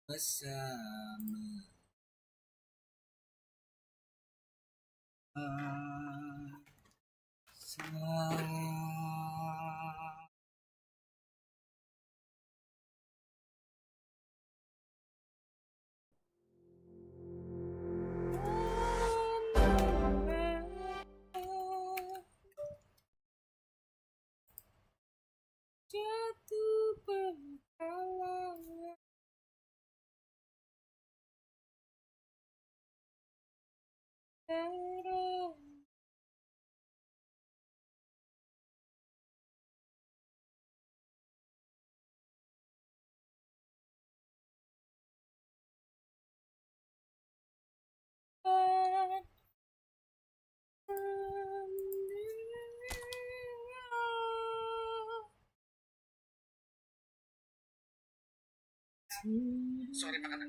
bersama. Jatuh berkala Sorry Pak Kata.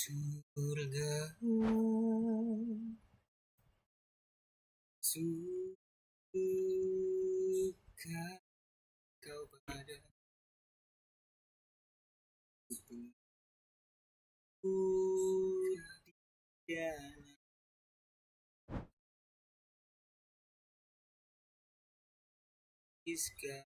surga suka kau pada Iska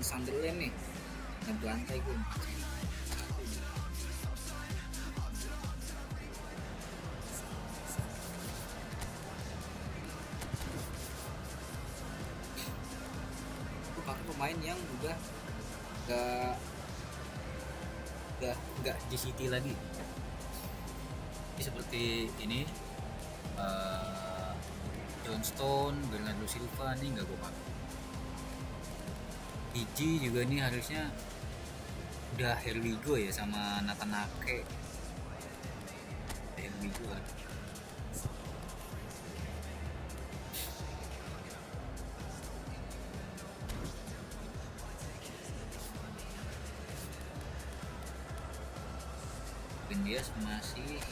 Sunderland nih ngebantai gue. Pakai pemain yang udah nggak di City lagi. Seperti ini John Stone, Bernardo Silva nih nggak gue pakai. Gigi juga nih harusnya udah here we go ya sama Nathan Ake. Here we go kan. Mungkin dia masih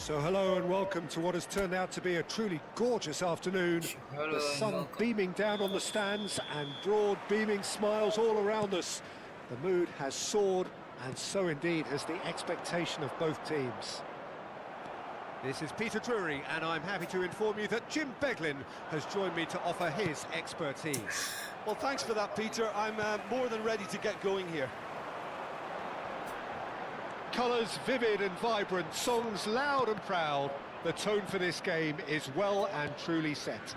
So hello and welcome to what has turned out to be a truly gorgeous afternoon. The sun beaming down on the stands and broad beaming smiles all around us. The mood has soared, and so indeed has the expectation of both teams. This is Peter Drury, and I'm happy to inform you that Jim Beglin has joined me to offer his expertise. Well, thanks for that, Peter. I'm more than ready to get going here. Colours vivid and vibrant, songs loud and proud. The tone for this game is well and truly set.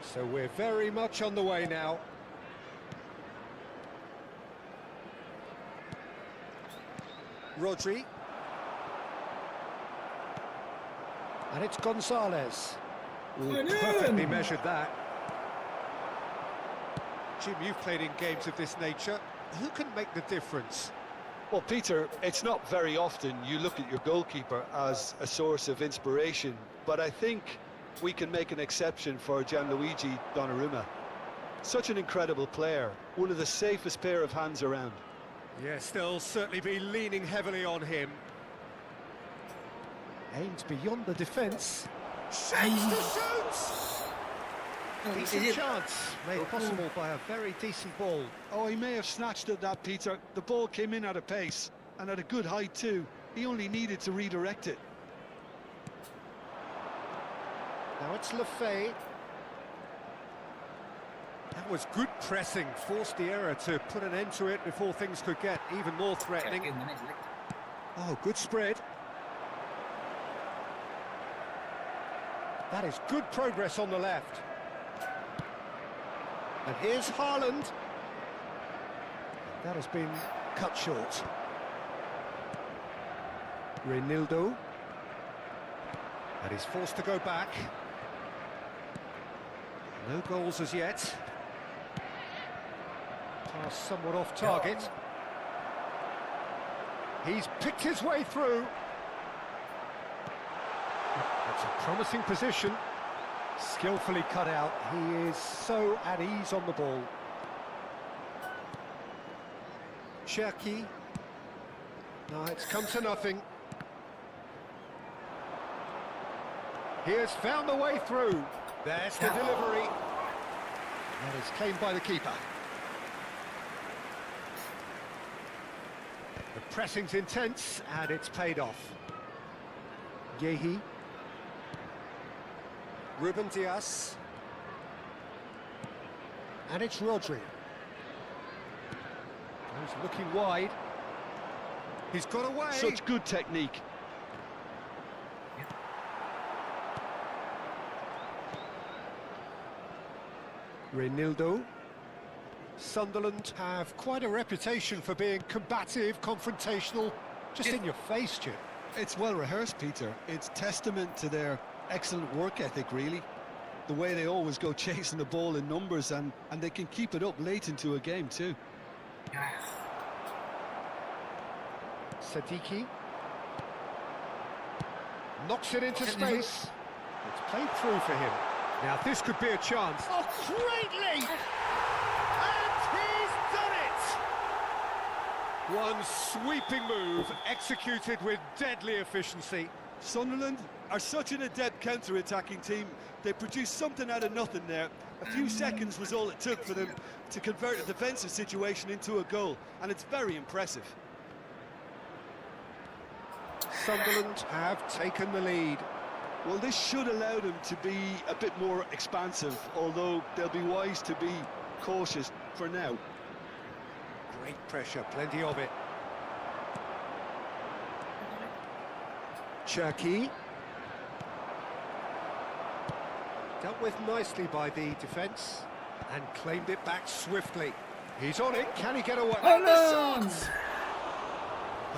So we're very much on the way now. Rodri. And it's Gonzalez. Ooh, perfectly measured that. Jim, you've played in games of this nature. Who can make the difference? Well, Peter, it's not very often you look at your goalkeeper as a source of inspiration, but I think we can make an exception for Gianluigi Donnarumma. Such an incredible player, one of the safest pair of hands around. Yes, they'll certainly be leaning heavily on him. Aimed beyond the defence. Shoots to shoot! Decent chance, made possible by a very decent ball. Oh, he may have snatched at that, Peter. The ball came in at a pace, and at a good height too. He only needed to redirect it. Now it's Lefay. That was good pressing, forced the error to put an end to it before things could get even more threatening. Oh, good spread. That is good progress on the left. And here's Haaland. That has been cut short. Reinildo. And he's forced to go back. No goals as yet. Pass somewhat off target. He's picked his way through. That's a promising position. Skillfully cut out. He is so at ease on the ball. Cherki. No, it's come to nothing. He has found the way through. There's the delivery. That is claimed by the keeper. The pressing's intense and it's paid off. Yehi. Ruben Dias. And it's Rodri. He's looking wide. He's got away. Such good technique. Reinildo. Sunderland have quite a reputation for being combative, confrontational, just in your face, Jim. It's well rehearsed, Peter. It's testament to their excellent work ethic, really. The way they always go chasing the ball in numbers, and they can keep it up late into a game too. Sadiki. Knocks it into space. It's played through for him. Now this could be a chance. Oh, great leap! And he's done it! One sweeping move, executed with deadly efficiency. Sunderland are such an adept counter-attacking team. They produced something out of nothing there. A few seconds was all it took for them to convert a defensive situation into a goal, and it's very impressive. Sunderland have taken the lead. Well, this should allow them to be a bit more expansive, although they'll be wise to be cautious for now. Great pressure, plenty of it. Cherki. Dealt with nicely by the defence and claimed it back swiftly. He's on it, can he get away? Oh, no!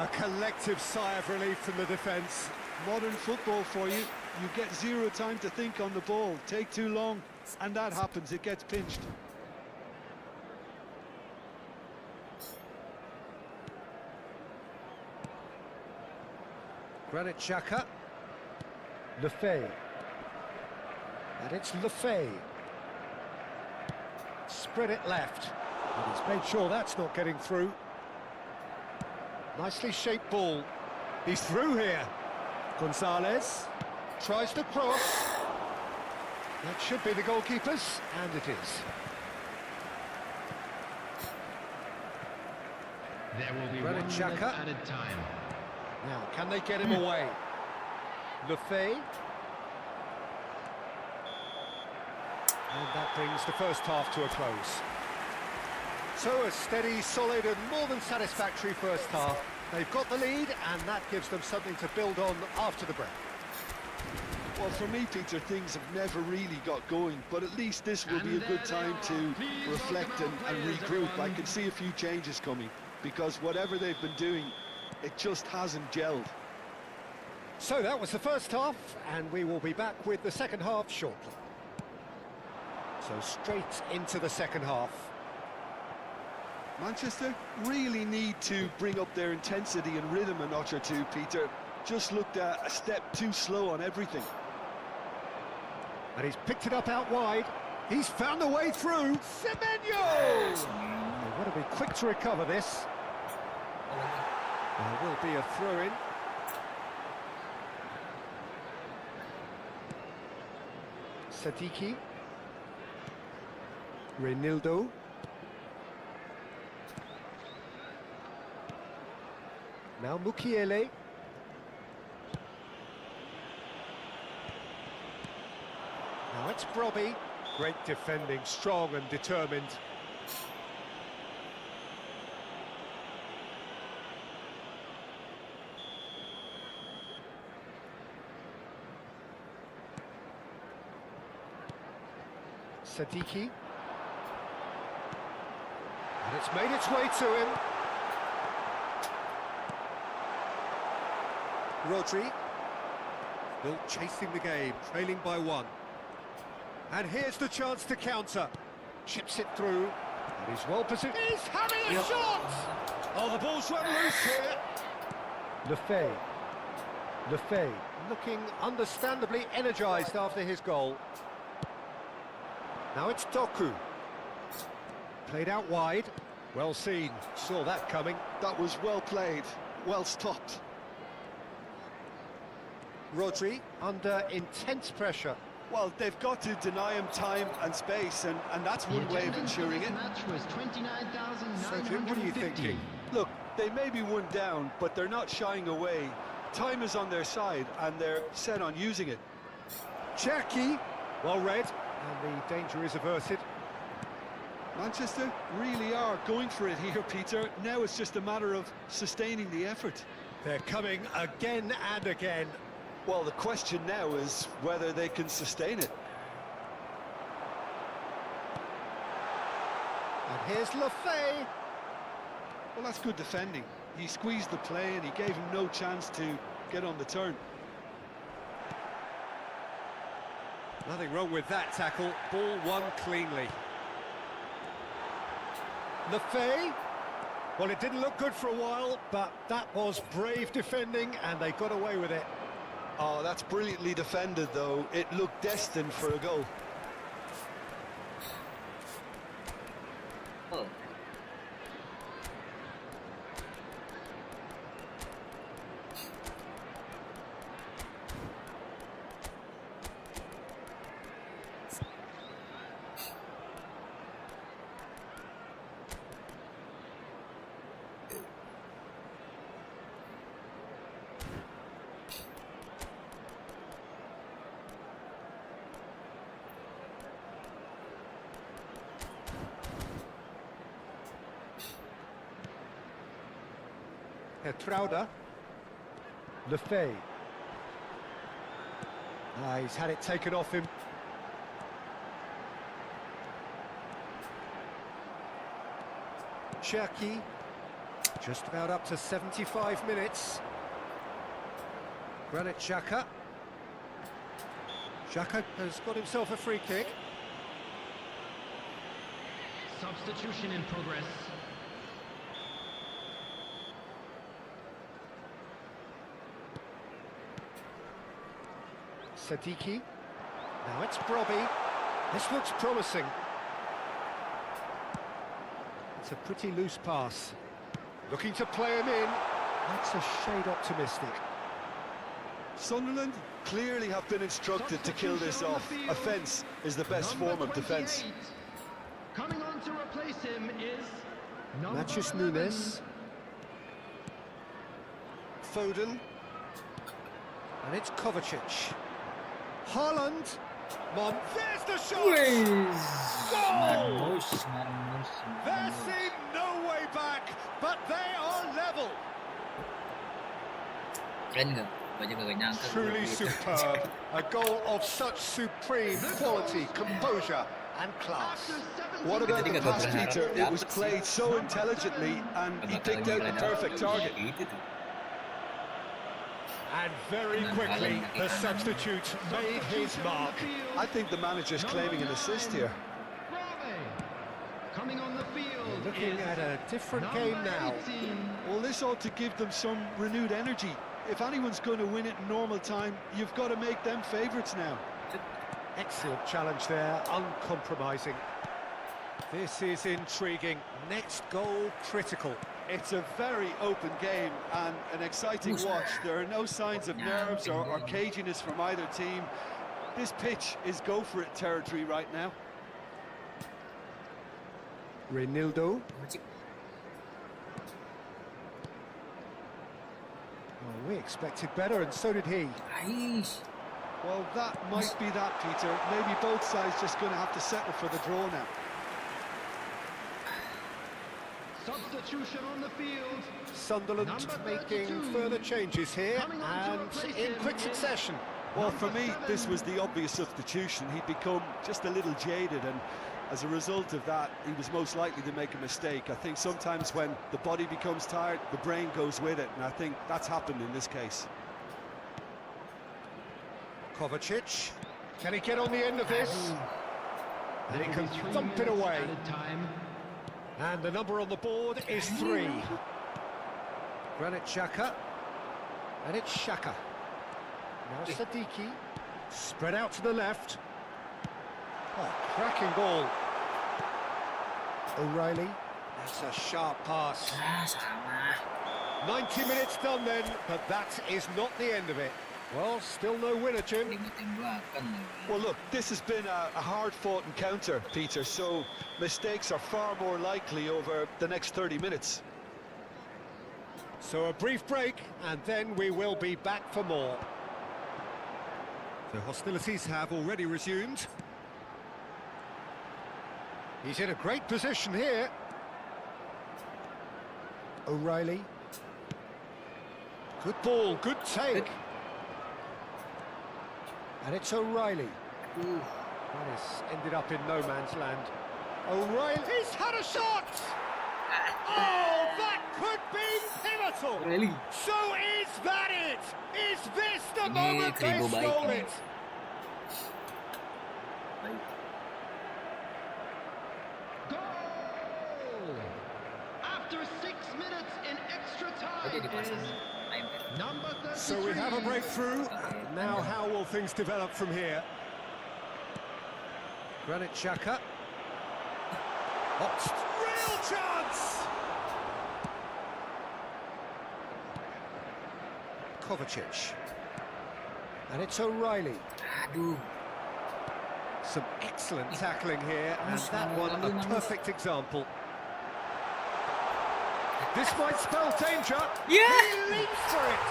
A collective sigh of relief from the defence. Modern football for you. You get zero time to think on the ball. Take too long, and that happens. It gets pinched. Granit Xhaka. Lefay. And it's Lefay. Spread it left. And he's made sure that's not getting through. Nicely shaped ball. He's through here. Gonzalez tries to cross. That should be the goalkeeper's, and it is. There will be Granit 1 Xhaka. minute added time. Now, can they get him away? Lefay. And that brings the first half to a close. So a steady, solid and more than satisfactory first half. They've got the lead and that gives them something to build on after the break. Well, for me, Peter, things have never really got going, but at least this will be a good time to reflect and regroup. I can see a few changes coming, because whatever they've been doing It just hasn't gelled. So that was the first half, and we will be back with the second half shortly. So straight into the second half. Manchester really need to bring up their intensity and rhythm a notch or two, Peter. Just looked a step too slow on everything. And he's picked it up out wide. He's found a way through. Semenyo! They've got to be quick to recover this. There will be a throw-in. Sadiki. Reinildo. Now Mukiele. Now it's Brobby. Great defending, strong and determined. Sadiki. And it's made its way to him. Rodri. Still chasing the game, trailing by one. And here's the chance to counter. Chips it through. And he's well positioned. He's having a shot! Oh, the ball's run loose here. Lefebvre looking understandably energised after his goal. Now it's Doku. Played out wide. Well seen. Saw that coming. That was well played, well stopped. Rodri under intense pressure. Well, they've got to deny him time and space, and that's one way of ensuring it. Cedric, what are you thinking? Look, they may be one down, but they're not shying away. Time is on their side, and they're set on using it. Cherki, well read, and the danger is averted. Manchester really are going for it here, Peter. Now it's just a matter of sustaining the effort. They're coming again and again. Well, the question now is whether they can sustain it. And here's Lefebvre. Well, that's good defending. He squeezed the play and he gave him no chance to get on the turn. Nothing wrong with that tackle. Ball won cleanly. Lefebvre. Well, it didn't look good for a while, but that was brave defending and they got away with it. Oh, that's brilliantly defended, though. It looked destined for a goal. Oh. Trauda. Lefebvre. He's had it taken off him. Cherki. Just about up to 75 minutes. Granit Xhaka. Xhaka has got himself a free kick. Substitution in progress. Sadiki. Now it's Brobby. This looks promising. It's a pretty loose pass. Looking to play him in. That's a shade optimistic. Sunderland clearly have been instructed to kill this off. Offence is the best form of defence. Coming on to replace him is Matheus Nunes. Foden. And it's Kovacic. Haaland. Mom, there's the shot! Goal! There seemed no way back, but they are level. Keren nggak? Banyak gak nyangka. Truly superb. A goal of such supreme quality, composure and class. What about the pass, Peter? It was played so intelligently and he picked out the perfect target. And very quickly, the substitute made his mark. I think the manager's claiming an assist here. Coming on the field. Looking at a different game now. 18. Well, this ought to give them some renewed energy. If anyone's going to win it in normal time, you've got to make them favourites now. Excellent challenge there, uncompromising. This is intriguing. Next goal critical. It's a very open game and an exciting watch. There are no signs of nerves or caginess from either team. This pitch is go-for-it territory right now. Reinildo. Well, we expected better, and so did he. Aish. Well, that might be that, Peter. Maybe both sides just going to have to settle for the draw now. Substitution on the field. Sunderland Number making 32. further changes here, Coming on to and replace in him quick is succession. Well, for me, this was the obvious substitution. He'd become just a little jaded, and as a result of that, he was most likely to make a mistake. I think sometimes when the body becomes tired, the brain goes with it, and I think that's happened in this case. Kovacic. Can he get on the end of this? And he can thump it away. Added time. And the number on the board is 3. Granit Xhaka. And it's Xhaka. Now Sadiki. Spread out to the left. Oh, cracking ball. O'Reilly. That's a sharp pass. Ah, sama. 90 minutes done then, but that is not the end of it. Well, still no winner, Jim. Lima tembakan lagi. Well, look, this has been a hard-fought encounter, Peter, so mistakes are far more likely over the next 30 minutes. So a brief break, and then we will be back for more. The hostilities have already resumed. He's in a great position here. O'Reilly. Good ball, good take. And it's O'Reilly. That has ended up in no man's land. O'Reilly's had a shot! Oh, that could be pivotal! Really? So is that it? Is this the Ini moment they Kribo baik stole ini. it? Baik. Goal! After 6 minutes in extra Tadi time dipasang is iPad. number 33. So we have a breakthrough. Now how will things develop from here? Granit Xhaka. Real chance! Kovacic. And it's O'Reilly. Aduh. Some excellent tackling here, and that one a perfect example. This might spell danger. Yeah! He leaps for it.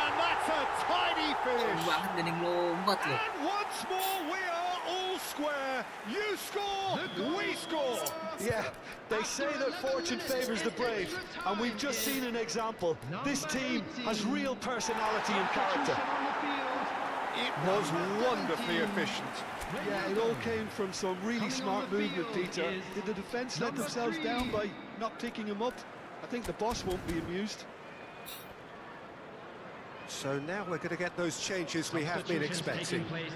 And that's a tidy finish. Banget dan yang lompat loh. And once more we are all square. You score, we score. Yeah, they say that fortune favours the brave, and we've just seen an example. This team has real personality and character. On the field. It was wonderfully efficient. Yeah, it all came from some really smart movement, Peter. Did the defence let themselves down by not picking him up? I think the boss won't be amused. So now we're going to get those changes we have been expecting. Taking place.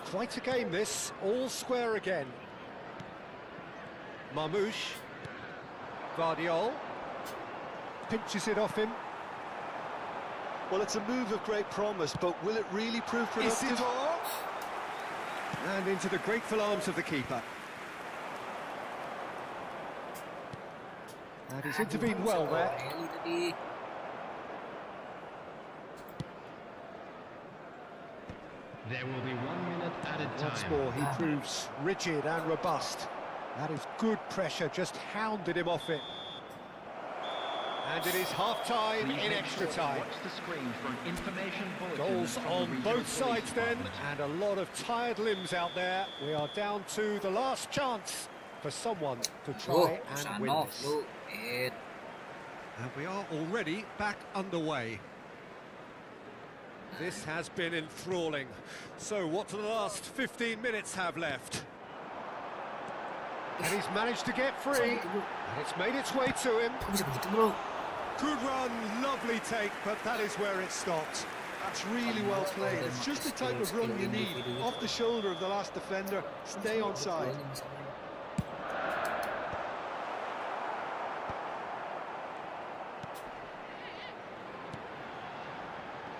Quite a game this, all square again. Marmouche. Guardiol. Pinches it off him. Well, it's a move of great promise, but will it really prove productive? Isidore. And into the grateful arms of the keeper. And he's intervened well there. O'Reilly tadi. There will be 1 minute added time. Once more, he proves rigid and robust. That is good pressure, just hounded him off it. And it is half-time in extra time. Watch the screen for an information bulletin Goals from the on regional both sides police then, department. and a lot of tired limbs out there. We are down to the last chance for someone to try and Sana win this. lu. Eh, And we are already back underway. This has been enthralling. So what do the last 15 minutes have left? And he's managed to get free. And it's made its way to him. kok bisa begitu bro? Good run, lovely take, but that is where it stopped. That's really well played. It's just the type of run you need. Off the shoulder of the last defender, stay on side.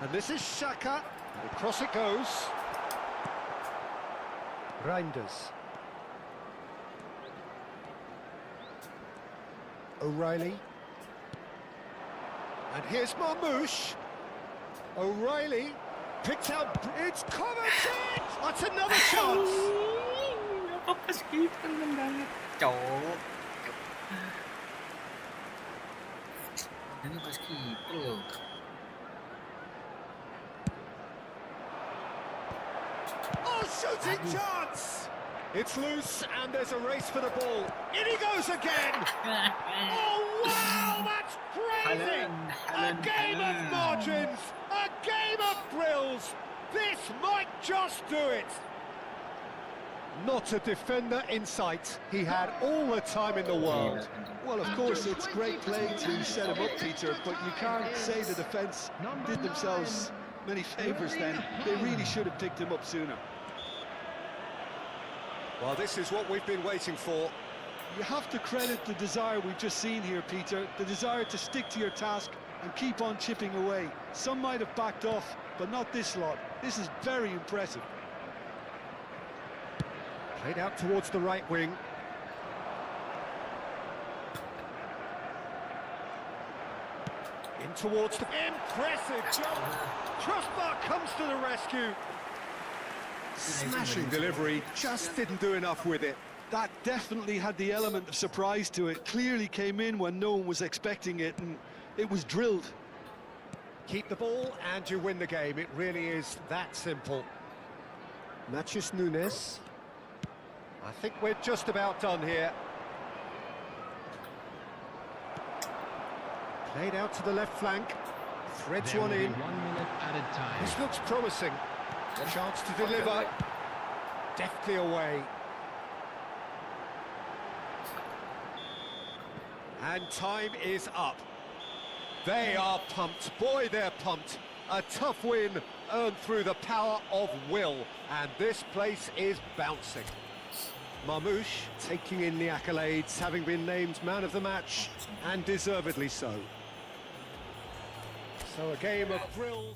And this is Shaka. Across it goes. Reinders. O'Reilly. And here's Marmoush. O'Reilly picked out. It's Kovacic! That's another chance. Apa-apa banget, cowok. Ini pas kiper loh. Oh, shooting chance! It's loose and there's a race for the ball. In he goes again! Oh, wow, that's crazy! A game of margins, a game of thrills. This might just do it. Not a defender in sight. He had all the time in the world. Well, of course, it's great play to set him up, Peter, but you can't say the defence did themselves many favours then. They really should have picked him up sooner. Well, this is what we've been waiting for. You have to credit the desire we've just seen here, Peter, the desire to stick to your task and keep on chipping away. Some might have backed off, but not this lot. This is very impressive. Played out towards the right wing. In towards the... Impressive jump! Crossbar comes to the rescue. Smashing delivery, just didn't do enough with it. That definitely had the element of surprise to it. Clearly came in when no one was expecting it, and it was drilled. Keep the ball and you win the game. It really is that simple. Mathias Nunes. I think we're just about done here. Played out to the left flank. Threads There one will be in. 1 minute added time. This looks promising. A chance to deliver. Deftly away. And time is up. They are pumped. Boy, they're pumped. A tough win earned through the power of will. And this place is bouncing. Marmoush taking in the accolades, having been named man of the match, and deservedly so. So a game of thrills.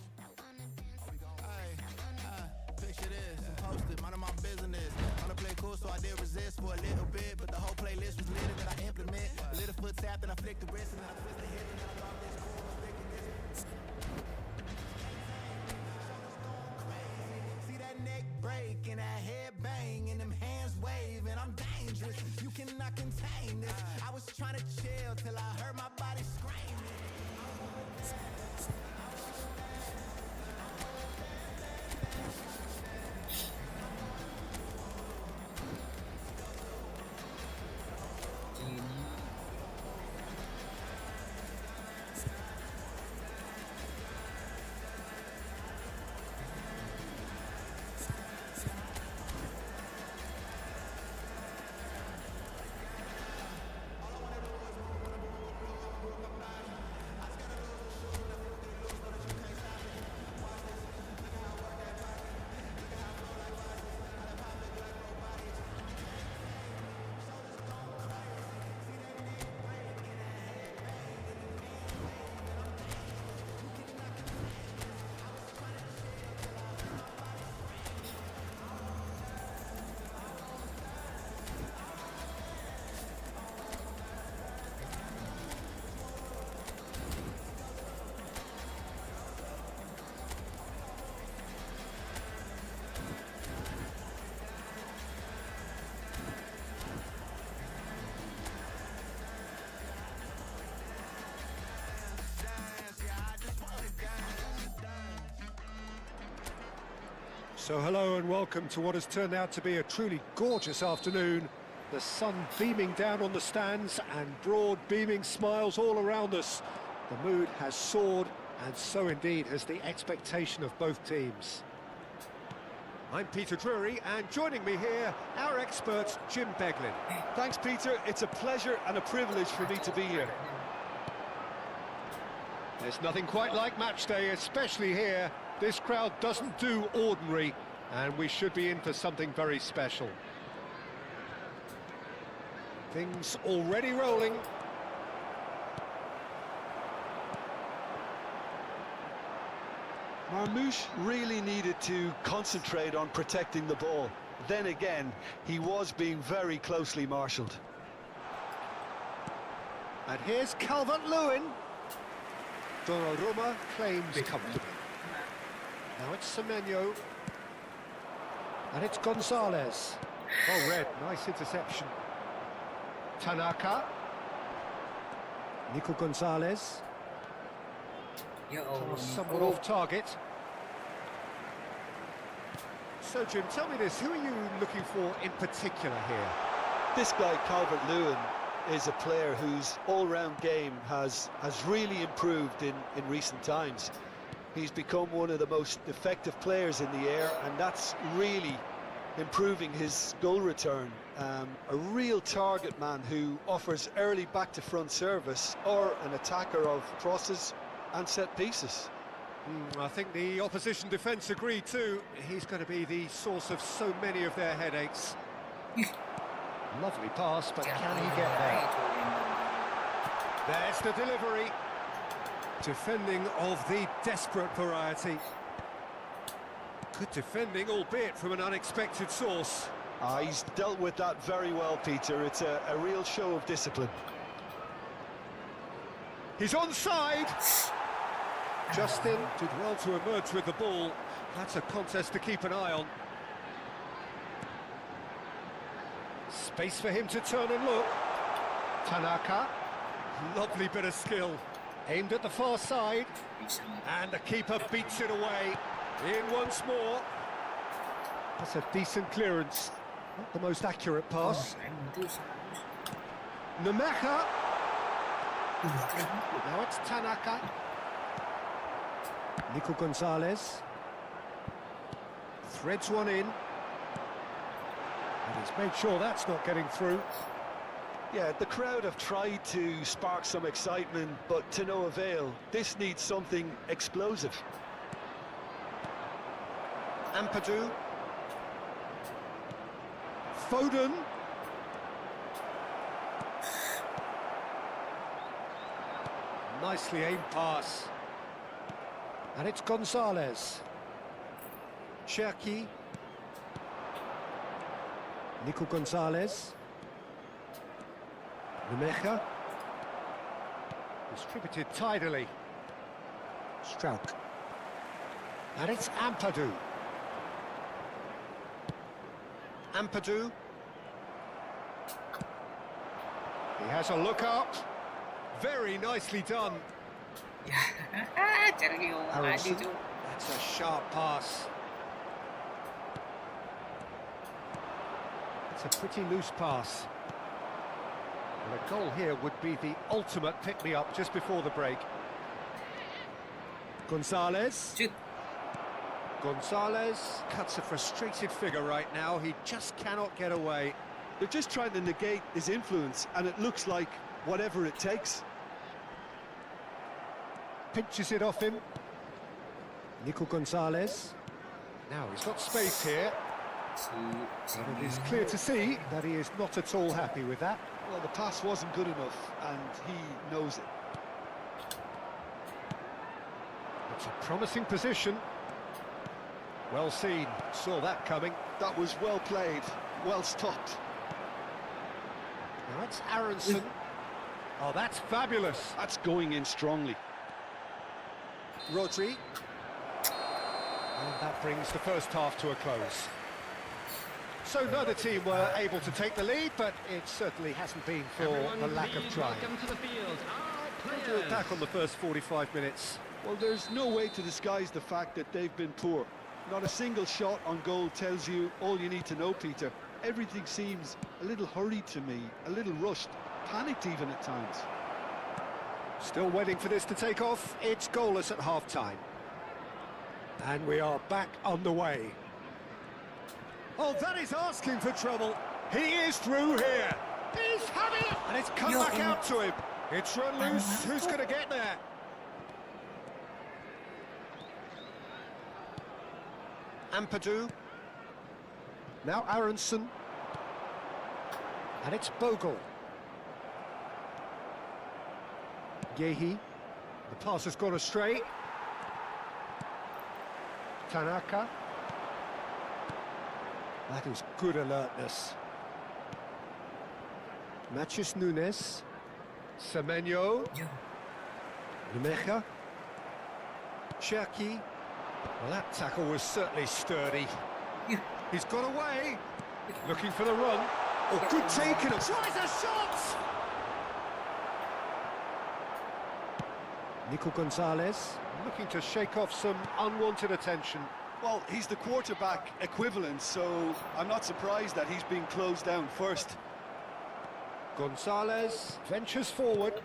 Picture this, post it, mind my business. Wanna play cool, so I did resist for a little bit, but the whole playlist was lit that I implement. A little foot tap, then I flick the wrist, and then I twist the hip, and then I drop this cool, see that neck break and that head bang and them hands wave, and I'm dangerous. You cannot contain this. I was trying to chill till I heard my body screaming. So hello and welcome to what has turned out to be a truly gorgeous afternoon. The sun beaming down on the stands and broad beaming smiles all around us. The mood has soared, and so indeed has the expectation of both teams. I'm Peter Drury, and joining me here, our expert Jim Beglin. Thanks, Peter. It's a pleasure and a privilege for me to be here. There's nothing quite like match day, especially here. This crowd doesn't do ordinary, and we should be in for something very special. Things already rolling. Marmoush really needed to concentrate on protecting the ball. Then again, he was being very closely marshalled. And here's Calvert-Lewin. Donnarumma claims comfortably. Now it's Semenyo. And it's Gonzalez. Oh, Red, nice interception. Tanaka. Nico Gonzalez. Ya Allah, Somewhat Nico. off target. So, Jim, tell me this, who are you looking for in particular here? This guy, Calvert-Lewin, is a player whose all-round game has really improved in recent times. He's become one of the most effective players in the air, and that's really improving his goal return. A real target man who offers early back-to-front service or an attacker of crosses and set pieces. I think the opposition defence agree too. He's going to be the source of so many of their headaches. Lovely pass, but can he get there? There's the delivery. Defending of the desperate variety. Good defending, albeit from an unexpected source. He's dealt with that very well, Peter. It's a real show of discipline. He's onside. Justin did well to emerge with the ball. That's a contest to keep an eye on. Space for him to turn and look. Tanaka. Lovely bit of skill. Aimed at the far side. And the keeper beats it away. In once more. That's a decent clearance. Not the most accurate pass. Nemeka. Now it's Tanaka. Nico Gonzalez. Threads one in. And he's made sure that's not getting through. Yeah, the crowd have tried to spark some excitement, but to no avail. This needs something explosive. Ampadu. Foden. Nicely aimed pass. And it's Gonzalez. Cherki. Nico Gonzalez. Nemeka. Distributed tidily. Strauch. And it's Ampadu. Ampadu. He has a look up. Very nicely done. Harrison. That's a sharp pass. It's a pretty loose pass. And a goal here would be the ultimate pick-me-up just before the break. Gonzalez. Shoot. Gonzalez cuts a frustrated figure right now. He just cannot get away. They're just trying to negate his influence, and it looks like whatever it takes. Pinches it off him. Nico Gonzalez. Now he's got space here. And it is clear to see that he is not at all happy with that. Well, the pass wasn't good enough, and he knows it. It's a promising position. Well seen. Saw that coming. That was well played, well stopped. Now that's Aronson. Oh, that's fabulous. That's going in strongly. Rodri. And that brings the first half to a close. So neither team were able to take the lead, but it certainly hasn't been for the lack of trying. Welcome to the field. Our To attack on the first 45 minutes. Well, there's no way to disguise the fact that they've been poor. Not a single shot on goal tells you all you need to know, Peter. Everything seems a little hurried to me, a little rushed, panicked even at times. Still waiting for this to take off. It's goalless at half-time. And we are back underway. Oh, that is asking for trouble. He is through here. He's having it. And it's come back out to him. It's run loose. Who's going to get there? Ampadu. Now Aronson. And it's Bogle. Yehi. The pass has gone astray. Tanaka. That is good alertness. Matches Nunes. Semenyo. Numeja. Cherki. Well, that tackle was certainly sturdy. He's got away. Looking for the run. Oh, good taken. Tries a shot! Nico Gonzalez looking to shake off some unwanted attention. Well, he's the quarterback equivalent, so I'm not surprised that he's being closed down first. Gonzalez ventures forward.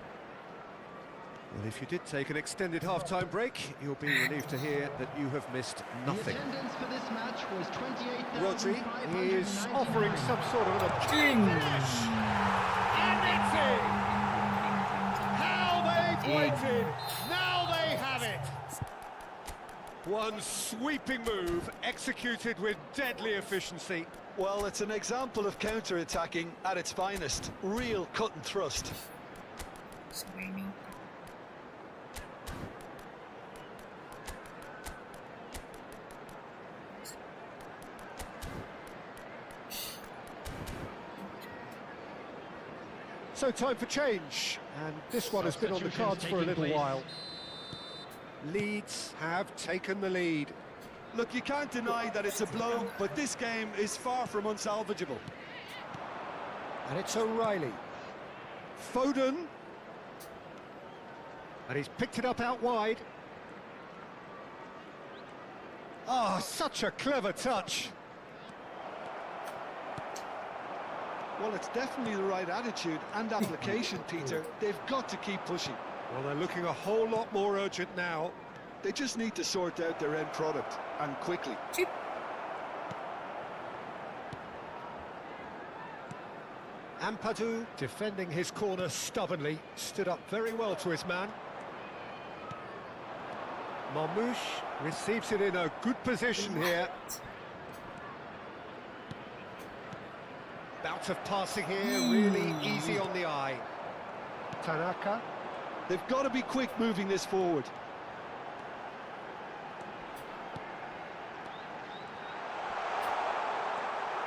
Well, if you did take an extended half-time break, you'll be relieved to hear that you have missed nothing. The attendance for this match was Rodri is offering 28,509. some sort of an finish. And it's in! How they've waited! Now they have it! One sweeping move, executed with deadly efficiency. Well, it's an example of counter-attacking at its finest. Real cut and thrust. Screaming. So time for change, and this one has been on the cards for a little while. Leeds have taken the lead. Look, you can't deny that it's a blow, but this game is far from unsalvageable. And it's O'Reilly. Foden. And he's picked it up out wide. Oh, such a clever touch. Well, it's definitely the right attitude and application, Peter. They've got to keep pushing. Well, they're looking a whole lot more urgent now. They just need to sort out their end product, and quickly. Ampadu, defending his corner stubbornly, stood up very well to his man. Marmouche receives it in a good position here. Bout of passing here, really easy on the eye. Tanaka. They've got to be quick moving this forward.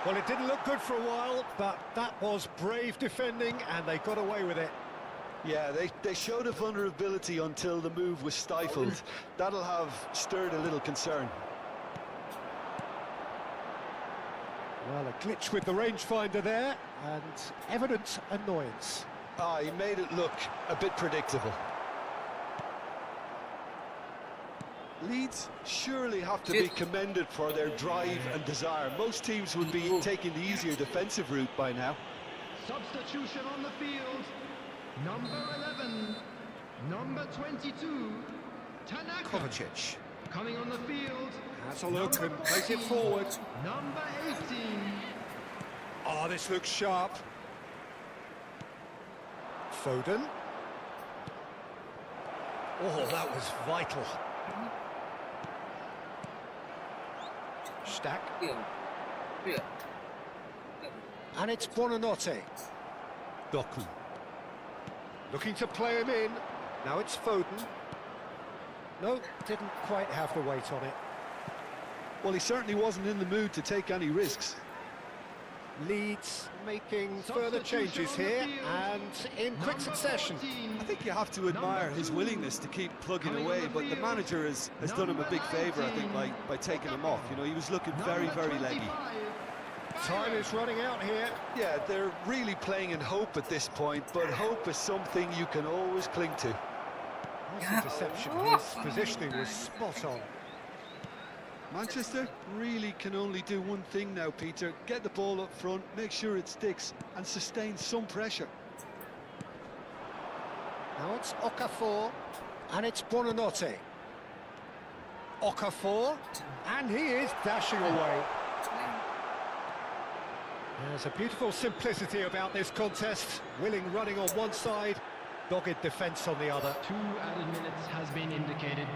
Well, it didn't look good for a while, but that was brave defending, and they got away with it. Yeah, they showed a vulnerability until the move was stifled. That'll have stirred a little concern. Well, a glitch with the rangefinder there, and evident annoyance. Ah, he made it look a bit predictable. Leeds surely have to be commended for their drive and desire. Most teams would be taking the easier defensive route by now. Substitution on the field. Number 11, number 22, Tanaka. Kovacic Coming on the field. has a look and plays it forward. Number 18. Oh, this looks sharp. Foden. Oh, that was vital. Stack. And it's Buonanotte. Doku. Looking to play him in. Now it's Foden. No, didn't quite have the weight on it. Well, he certainly wasn't in the mood to take any risks. Leeds making further changes here and in quick succession. I think you have to admire his willingness to keep plugging away, but the manager has done him a big favour, I think, by taking him off. You know, he was looking very, very leggy. Time is running out here. Yeah, they're really playing in hope at this point, but hope is something you can always cling to. That's a deception. His positioning was spot on. Manchester really can only do one thing now, Peter. Get the ball up front, make sure it sticks, and sustain some pressure. Now it's Okafor, and it's Buonanotte. Okafor, and he is dashing away. There's a beautiful simplicity about this contest. Willing running on one side, dogged defence on the other. 2 added minutes has been indicated.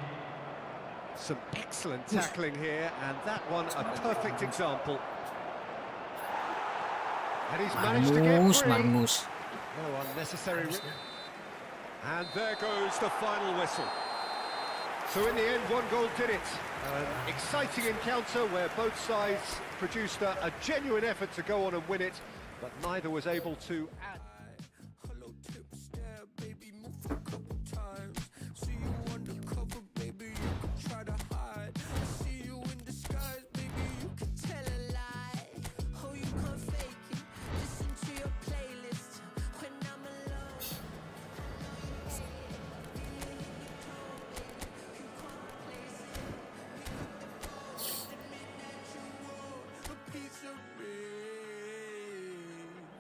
Some excellent tackling here, and that one a perfect example. And he's managed to get free. Marmus. No unnecessary. And there goes the final whistle. So in the end, one goal did it. An exciting encounter where both sides produced a genuine effort to go on and win it, but neither was able to add. Hello, tip stare, baby, move a couple times. See you undercover, baby, you can try to hide. I see you in disguise, baby, you can tell a lie. Oh, you can't fake it. Listen to your playlist when I'm alone. A piece of me.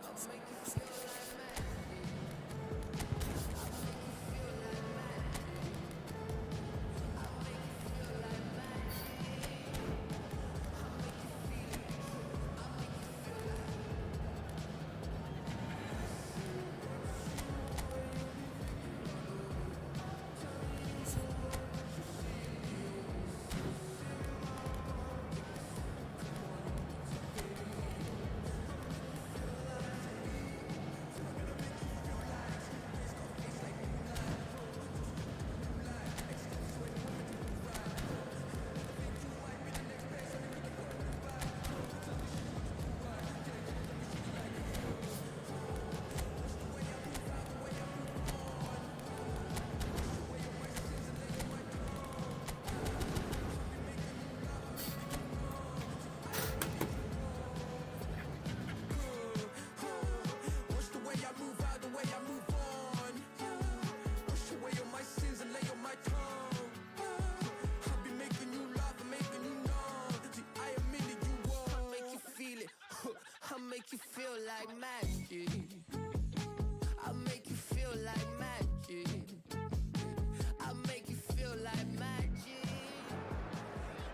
I'll make you feel like magic. I'll make you feel like magic. I'll make you feel like magic. I'll make you feel it. I'll make you feel like. Watch the way I move out, the way I move on. Wash away all my sins and lay on my tongue. I'll be making you laugh and making you numb. See, I am into you all. I'll make you feel it. I'll make you feel like magic. I'll make you feel like magic. I'll make you feel like magic.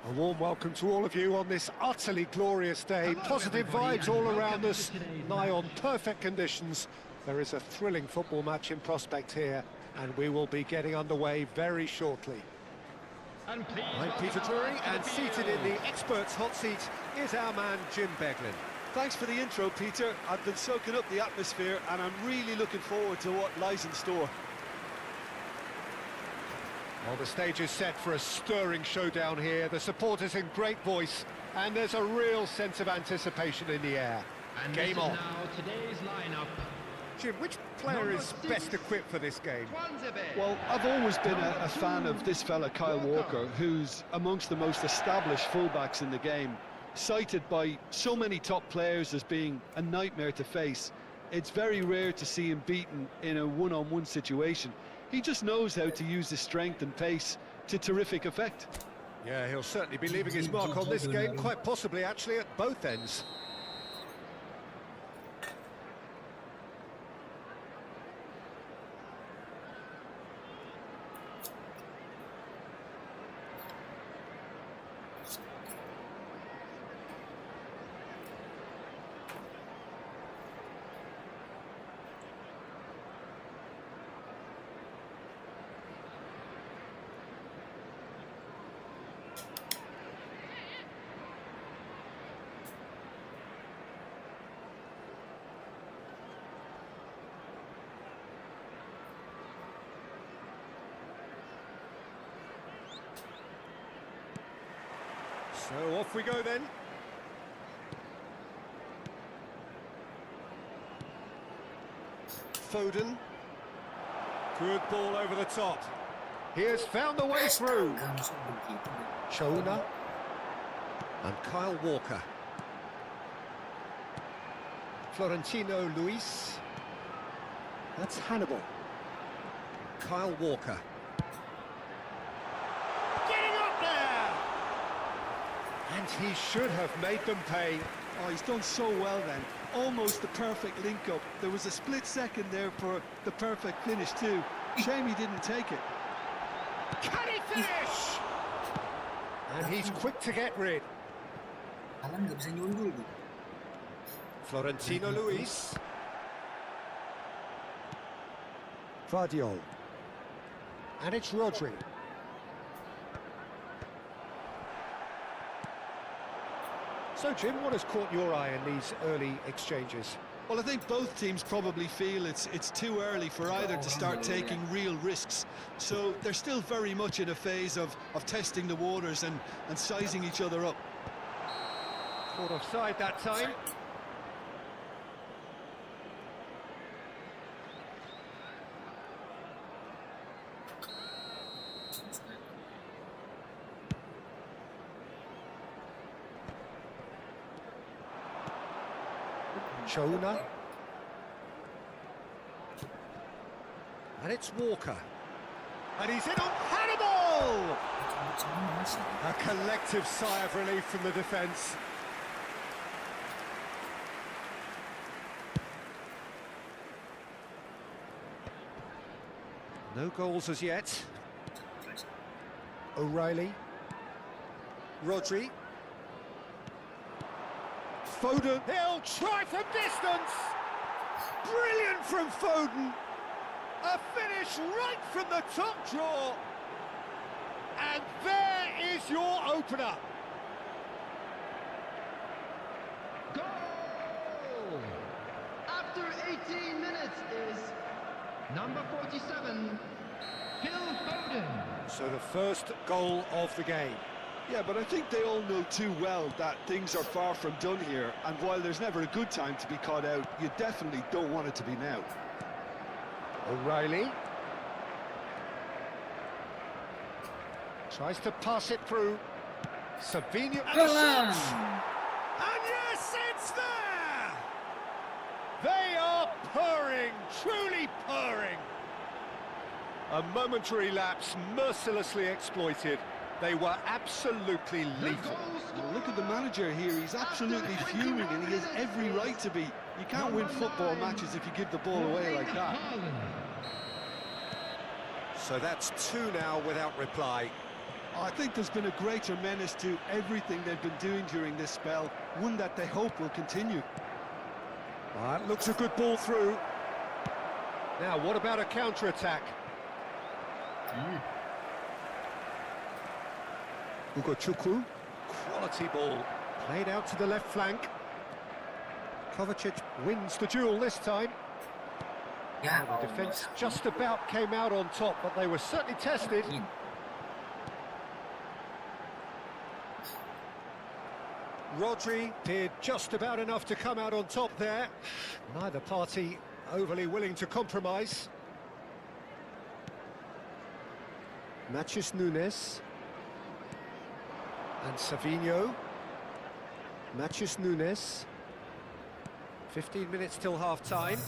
A warm welcome to all of you on this utterly glorious day. Positive vibes all around us, nigh on perfect conditions. There is a thrilling football match in prospect here, and we will be getting underway very shortly. And please I'm Peter Drury, and seated in the experts' hot seat is our man Jim Beglin. Thanks for the intro, Peter. I've been soaking up the atmosphere and I'm really looking forward to what lies in store. Well, the stage is set for a stirring showdown here. The supporters in great voice, and there's a real sense of anticipation in the air. And Game this on. is now today's lineup. Jim, which player Number is 6. best equipped for this game? Well, I've always been a fan of this fella, Kyle Walker, who's amongst the most established fullbacks in the game. Cited by so many top players as being a nightmare to face. It's very rare to see him beaten in a one-on-one situation. He just knows how to use his strength and pace to terrific effect. Yeah, he'll certainly be leaving his mark on this game, quite possibly actually at both ends. So off we go then. Foden. Good ball over the top. He has found the way through. Chona. And Kyle Walker. Florentino Luis. That's Hannibal. Kyle Walker. Getting up there! And he should have made them pay. Oh, he's done so well then. Almost the perfect link-up. There was a split second there for the perfect finish too. Shame he didn't take it. Can he finish? And he's quick to get rid. Alan nggak bisa nyundul tuh. Florentino Luis. Vardiol. And it's Rodri. So, Jim, what has caught your eye in these early exchanges? Well, I think both teams probably feel it's too early for either to start taking real risks. So they're still very much in a phase of testing the waters and sizing each other up. Caught offside that time. Chona. And it's Walker. And he's in on Hannibal! A collective sigh of relief from the defence. No goals as yet. O'Reilly. Rodri. Foden. He'll try from distance. Brilliant from Foden. A finish right from the top draw. And there is your opener. Goal! After 18 minutes is number 47, Phil Foden. So the first goal of the game. Yeah, but I think they all know too well that things are far from done here, and while there's never a good time to be caught out, you definitely don't want it to be now. O'Reilly. Tries to pass it through. Savinho. And a shot! And yes, it's there! They are purring, truly purring. A momentary lapse mercilessly exploited. They were absolutely lethal. Well, look at the manager here, he's absolutely fuming and he has every right to be. You can't win football matches if you give the ball away like that. So that's two now without reply. I think there's been a greater menace to everything they've been doing during this spell, one that they hope will continue. That looks a good ball through. Now, what about a counter-attack? Ugo Chukwu, quality ball, played out to the left flank. Kovacic wins the duel this time. Yeah, The defence just about came out on top, but they were certainly tested. Rodri did just about enough to come out on top there. Neither party overly willing to compromise. Matheus Nunes. And Savinho. Matheus Nunes. 15 minutes till half-time.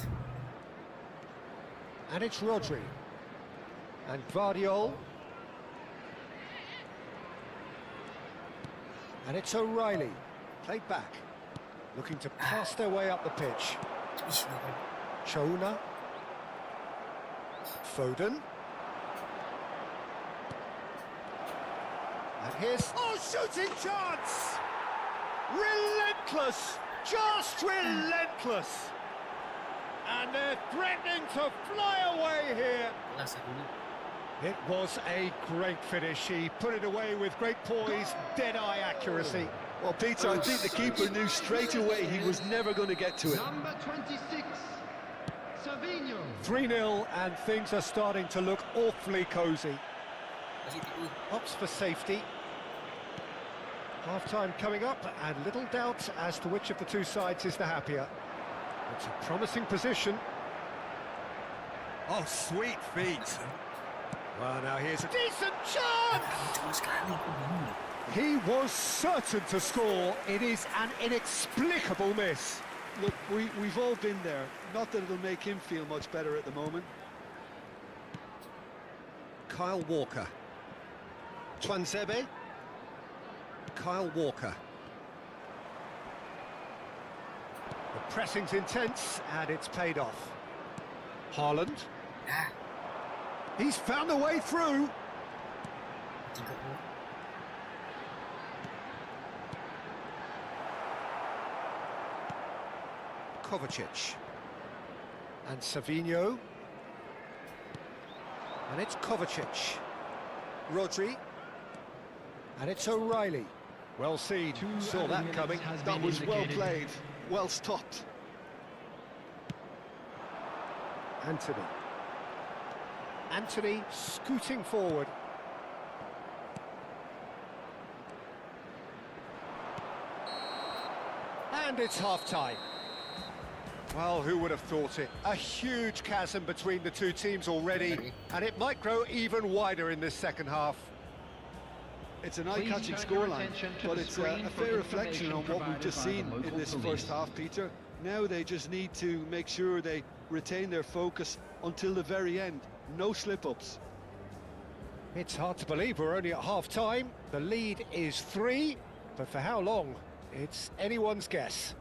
And it's Rodri. And Guardiola. And it's O'Reilly. Played back. Looking to pass their way up the pitch. Chona. Foden. And here's... Oh, shooting chance! Relentless! Just relentless! And they're threatening to fly away here. It was a great finish. He put it away with great poise, dead-eye accuracy. Well, Peter, I think the keeper knew straight away he was never going to get to it. Number 26, Savinho. 3-0, and things are starting to look awfully cosy. Opts for safety. Half-time coming up, and little doubt as to which of the two sides is the happier. It's a promising position. Oh, sweet feet. Well, now here's a decent chance! He was certain to score. It is an inexplicable miss. Look, we've all been there. Not that it'll make him feel much better at the moment. Kyle Walker. Twanzebe. Kyle Walker. The pressing's intense, and it's paid off. Haaland. He's found a way through. Kovacic. And Savinho. And it's Kovacic. Rodri. And it's O'Reilly. Well seen, 2 saw added that minutes coming. has That been was well indicated. played, well stopped. Anthony. Anthony scooting forward. And it's half-time. Well, who would have thought it? A huge chasm between the two teams already, and it might grow even wider in this second half. It's an Please eye-catching turn your scoreline, attention to but the it's screen a for fair reflection on what we've information just provided seen by the in local this police. first half, Peter. Now they just need to make sure they retain their focus until the very end. No slip-ups. It's hard to believe we're only at half-time. The lead is 3, but for how long? It's anyone's guess.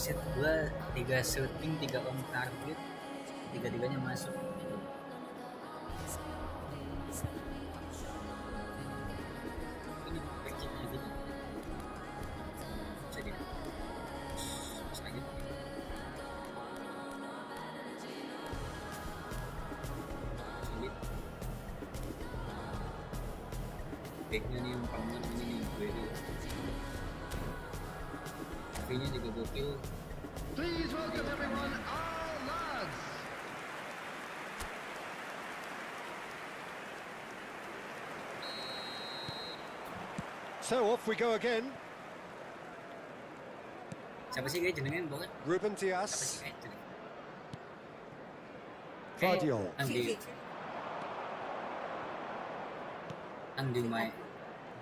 set 2, 3 shooting, 3 on target, 3-3-nya masuk. Ini backchecknya gini. Bisa gini. Pas lagi. Sulit. Backnya nih yang paling ini nih, gue nih. Nya juga gokil. Please welcome everyone, all lads. So off we go again. Siapa sih guys jenengan banget? Ruben Siapa sih Dias, guys jenengan? Vardiol. Ang di may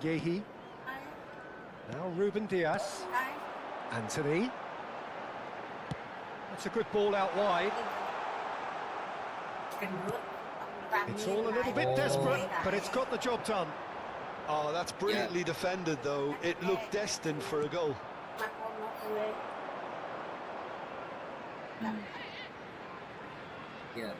Yehi. Now Ruben Dias. Anthony. That's a good ball out wide. It's all a little bit desperate, but it's got the job done. Oh, that's brilliantly defended, though. It looked destined for a goal. ya.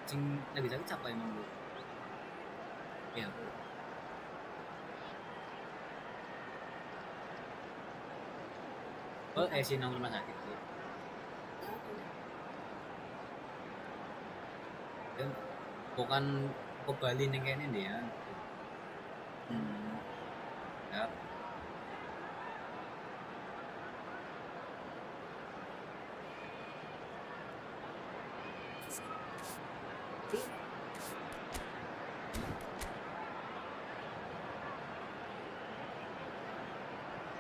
Cing lagi capek emang lu. Ya. Oh, sinong rumah sakit tuh. Dan bukan ke Bali nih kayaknya dia. Ya.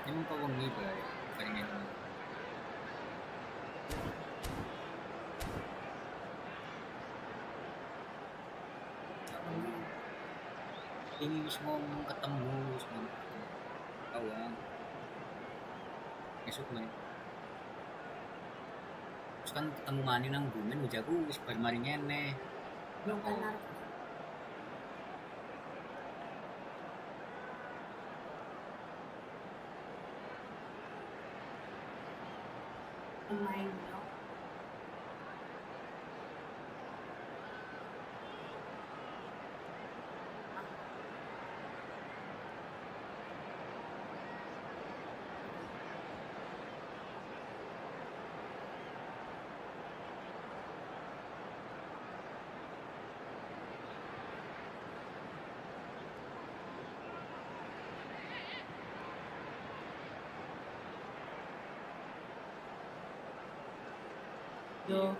Yung pawangi ba? Paringin mo. Ini mismo ketemu semua kawan. Besok nih. Terus kan ketemu mani nang bumen ujaku wis bar mari ngene. Benar. Pemain no. Yo.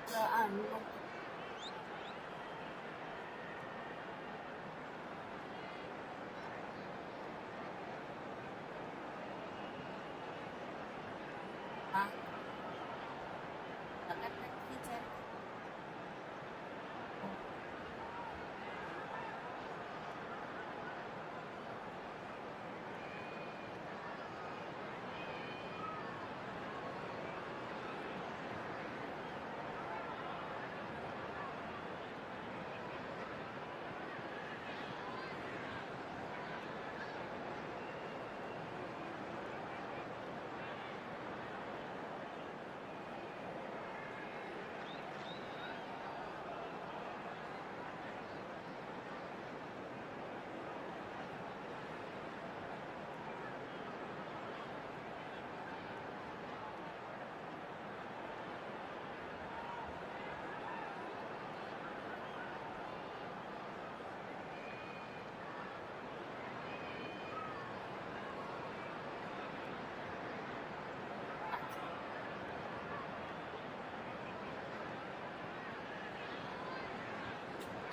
Saan mo? Ha? Takat na teacher.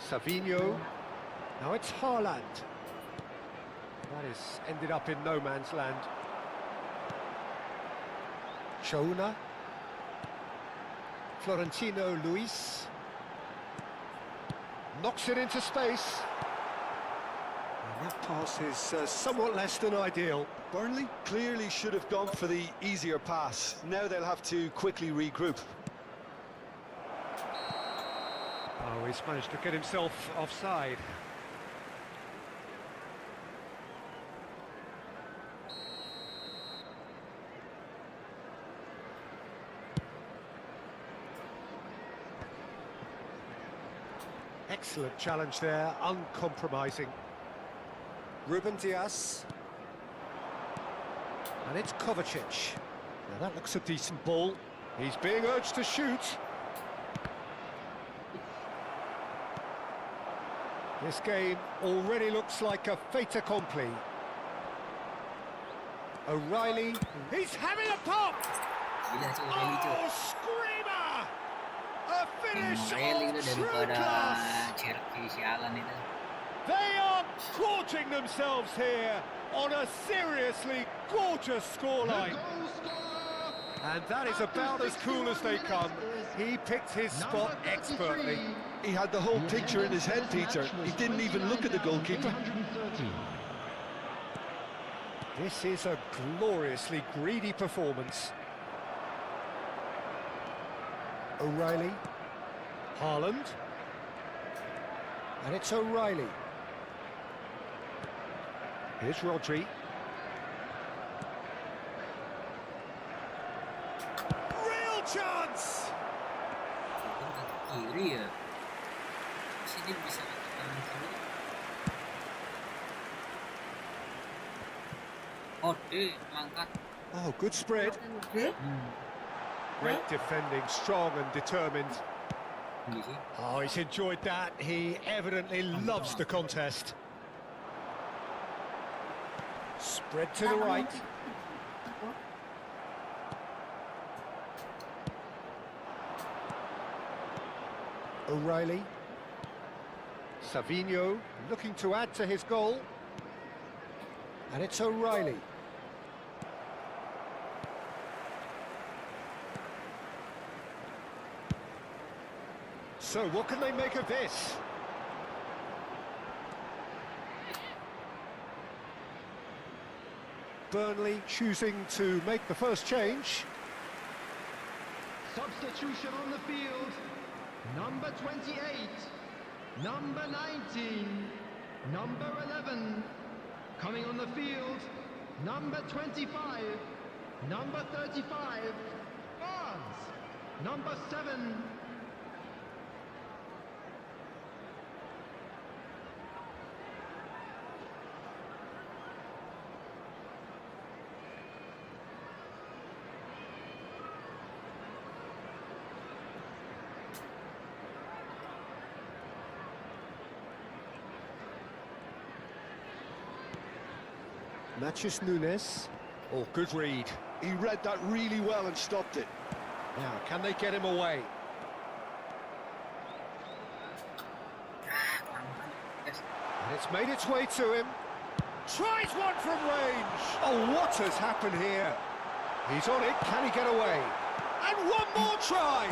Savinho. Now it's Haaland. That has ended up in no man's land. Chona. Florentino Luis. Knocks it into space. And that pass is somewhat less than ideal. Burnley clearly should have gone for the easier pass. Now they'll have to quickly regroup. Oh, Oh, he's managed to get himself offside. Excellent challenge there, uncompromising. Ruben Diaz. And it's Kovacic. Now that looks a decent ball. He's being urged to shoot. This game already looks like a fait accompli. O'Reilly, he's having a pop! Gila cok O'Reilly cok. Oh, screamer! A finish O'Reilly itu of true daripada class! Cherokee sialan itu. They are gorging themselves here on a seriously gorgeous scoreline. And that is about as cool as they come. He picked his spot expertly. He had the whole picture in his head, Peter. He didn't even look at the goalkeeper. This is a gloriously greedy performance. O'Reilly. Haaland. And it's O'Reilly. Here's Rodri. Real chance! Kiri ya. Sini bisa pakai tangan kiri. Oh, angkat. Oh, good spread. Oke. Great defending, strong and determined. Ini sih. Oh, he's enjoyed that. He evidently loves the contest. Spread to the right. O'Reilly. Savinho looking to add to his goal. And it's O'Reilly. So what can they make of this? Burnley choosing to make the first change. Substitution on the field. Number 28, number 19, number 11. Coming on the field, number 25, number 35, Barnes, number 7. Matthews Nunes. Oh, good read. He read that really well and stopped it. Now, can they get him away? And it's made its way to him. Tries one from range. Oh, what has happened here? He's on it. Can he get away? And one more try.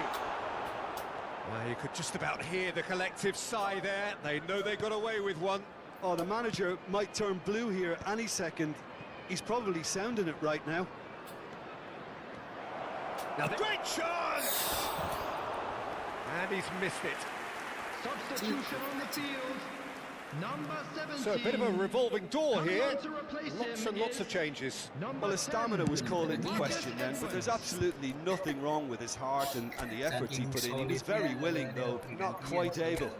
Well, you could just about hear the collective sigh there. They know they got away with one. Oh, the manager might turn blue here any second. He's probably sounding it right now. Now, great chance! And he's missed it. Substitution on the field. Number 17. So a bit of a revolving door Coming here. on to replace Lots him and lots of is changes. number Well, his stamina 10. was called into question then, but there's absolutely nothing wrong with his heart and the efforts he put in. He's very willing, though, not quite able.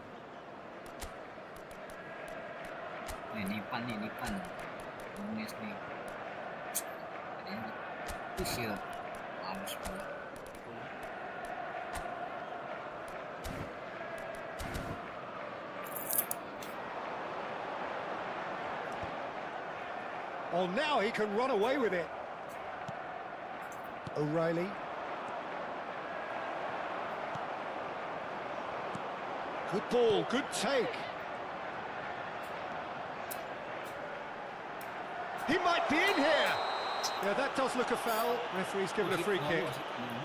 Nipan. Nunes nih. Push ya. Males banget. Oh, now he can run away with it. O'Reilly. Good ball, good take. He might be in here. Yeah, that does look a foul. Referee's given a free kick.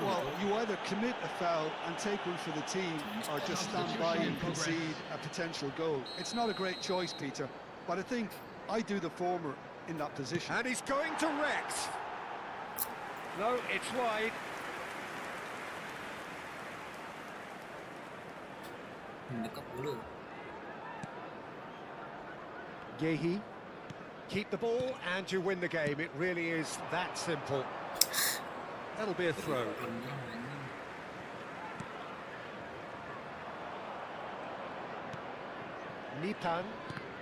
Well, you either commit a foul and take one for the team, or just stand by and concede a potential goal. It's not a great choice, Peter, but I think I do the former in that position. And he's going to Rex. No, it's wide. mendekat dulu. Yehi, keep the ball and you win the game. It really is that simple. That'll be a throw. Nipan,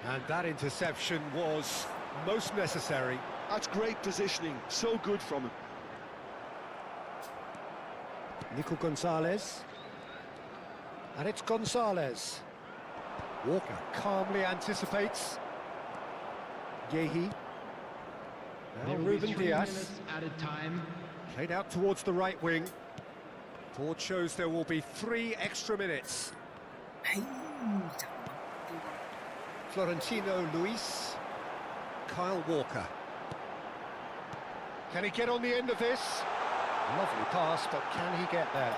and that interception was most necessary. That's great positioning, so good from him. Nico Gonzalez. And it's Gonzalez. Walker calmly anticipates. Yehi. Now There will be Ruben 3 Diaz. minutes added time. Played out towards the right wing. Board shows there will be 3 extra minutes. Florentino Luis. Kyle Walker. Can he get on the end of this? Lovely pass, but can he get there?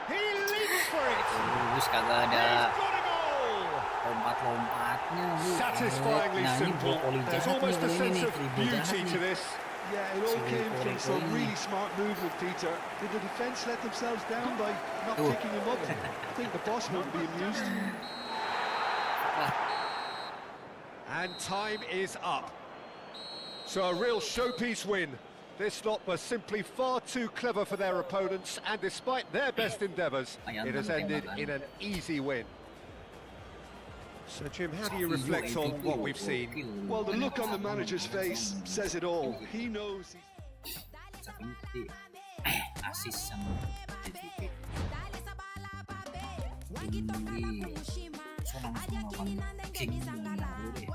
He leaps for it! Terus kagak He's ada got a goal! lompat-lompatnya. Satisfyingly Nah, ini simple. brokoli There's jahat nih almost a kali ini sense nih, of dribble beauty jahat to nih. this. Yeah, it all came from some really smart movement, Peter. Did the defence let themselves down by not Oh. picking him up? I think the boss won't be amused. And time is up. So a real showpiece win. This lot was simply far too clever for their opponents, and despite their best endeavours, it has ended in an easy win. So Jim, how do you reflect on what we've seen? Well, the look on the manager's face says it all. He knows he's... Asis sama JDT. Ini sonang-sonang king dengan dulu deh.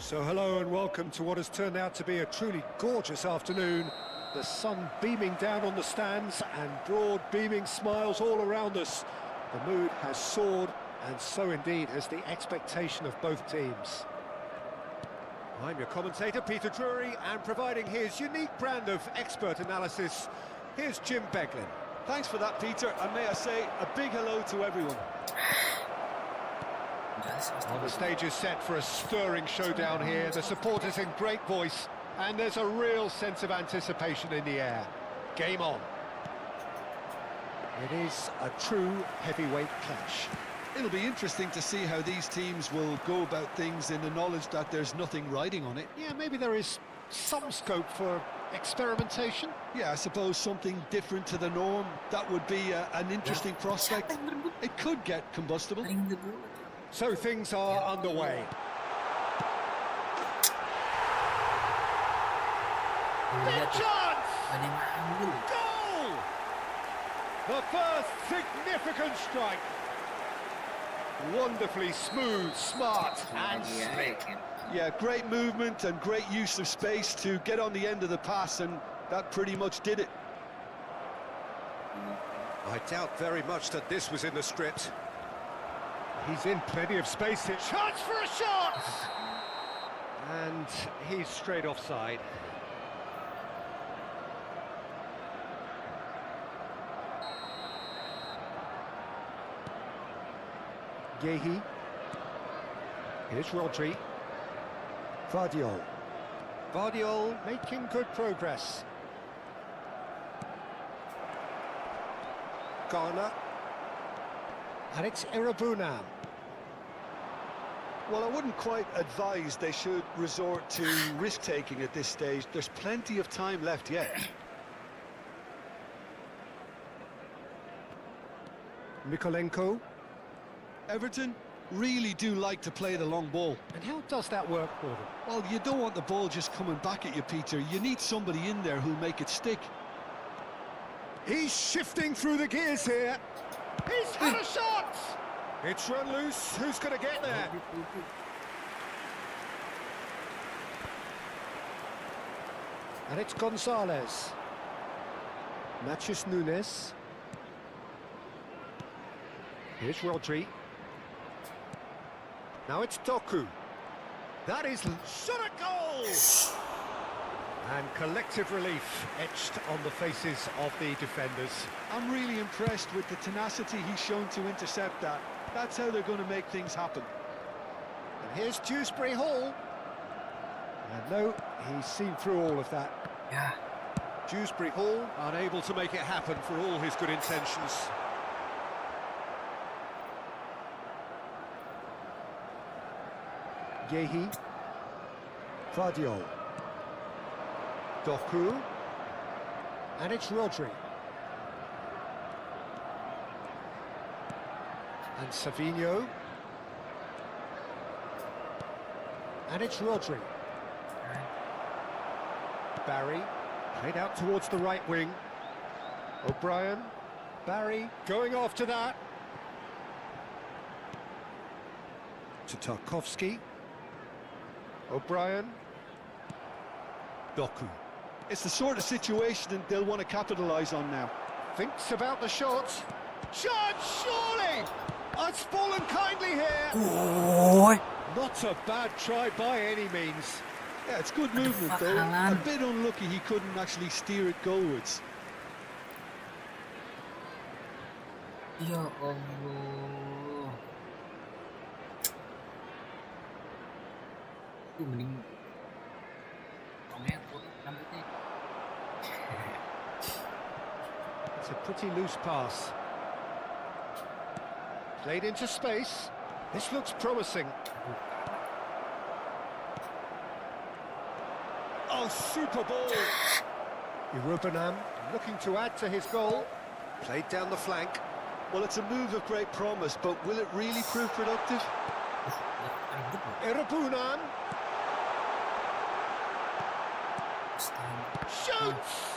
So hello and welcome to what has turned out to be a truly gorgeous afternoon. The sun beaming down on the stands and broad beaming smiles all around us. The mood has soared, and so indeed has the expectation of both teams. I'm your commentator, Peter Drury, and providing his unique brand of expert analysis, here's Jim Beglin. Thanks for that, Peter, and may I say a big hello to everyone. Well, the stage is set for a stirring showdown here. The supporters in great voice, and there's a real sense of anticipation in the air. Game on. It is a true heavyweight clash. It'll be interesting to see how these teams will go about things in the knowledge that there's nothing riding on it. Yeah, maybe there is some scope for experimentation. Yeah, I suppose something different to the norm. That would be an interesting prospect. It could get combustible. So things are underway. Big chance! Goal! The first significant strike. Wonderfully smooth, smart and slick. Yeah, great movement and great use of space to get on the end of the pass, and that pretty much did it. I doubt very much that this was in the script. He's in plenty of space here. Chance for a shot! And he's straight offside. Gehi. Here's Rodri. Vardiol. Vardiol making good progress. Garner. And it's Irabunam. Well, I wouldn't quite advise they should resort to risk-taking at this stage. There's plenty of time left yet. Mikolenko. Everton really do like to play the long ball. And how does that work for them? Well, you don't want the ball just coming back at you, Peter. You need somebody in there who'll make it stick. He's shifting through the gears here. He's had a shot! It's run loose. Who's going to get there? And it's Gonzalez. Matthews Nunes. Here's Rodri. Now it's Doku. That is shot at goal! And collective relief etched on the faces of the defenders. I'm really impressed with the tenacity he's shown to intercept that. That's how they're going to make things happen. And here's Dewsbury Hall. And no, he's seen through all of that. Yeah. Dewsbury Hall unable to make it happen for all his good intentions. Gehi. Vardiol. Doku. And it's Rodri. And Savinho. And it's Rodri. Barry. Played out towards the right wing. O'Brien. Barry going after that. To Tarkovsky. O'Brien. Doku. It's the sort of situation they'll want to capitalise on now. Thinks about the shot. Shot, surely! It's fallen kindly here. Oh, Not a bad try by any means. Yeah, it's good movement fuck, though. Alan? A bit unlucky he couldn't actually steer it goalwards. ya Allah. Itu mending Tomnya rambutnya. It's a pretty loose pass. Played into space. This looks promising. Oh, super ball! Irubinam looking to add to his goal. Played down the flank. Well, it's a move of great promise, but will it really prove productive? Irubinam shoots!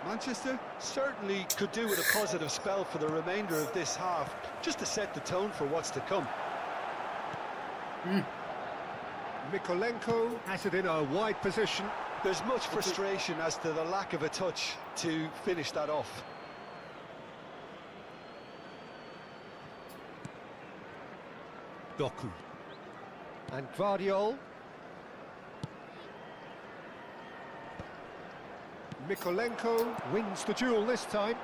Manchester certainly could do with a positive spell for the remainder of this half, just to set the tone for what's to come. Mikolenko has it in a wide position. There's much frustration as to the lack of a touch to finish that off. Doku. And Gvardiol. Mikolenko wins the duel this time.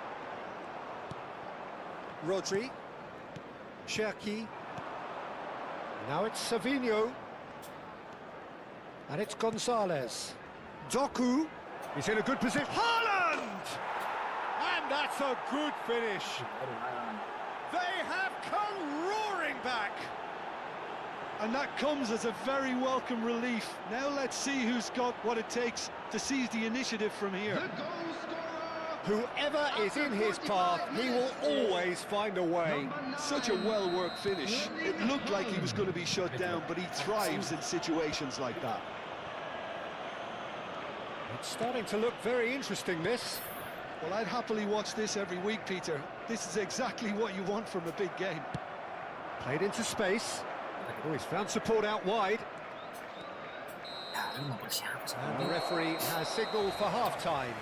Rodri. Cherki. Now it's Savinho. And it's Gonzalez. Doku is in a good position. Haaland! And that's a good finish. They have come roaring back. And that comes as a very welcome relief. Now let's see who's got what it takes to seize the initiative from here. The goal scorer. Whoever is in his path, he will always find a way. Such a well-worked finish. It looked like he was going to be shut down, but he thrives in situations like that. It's starting to look very interesting, this. Well, I'd happily watch this every week, Peter. This is exactly what you want from a big game. Played into space. Oh, he's found support out wide. Ya, lu mau siapa sih? And the referee has signalled for half-time.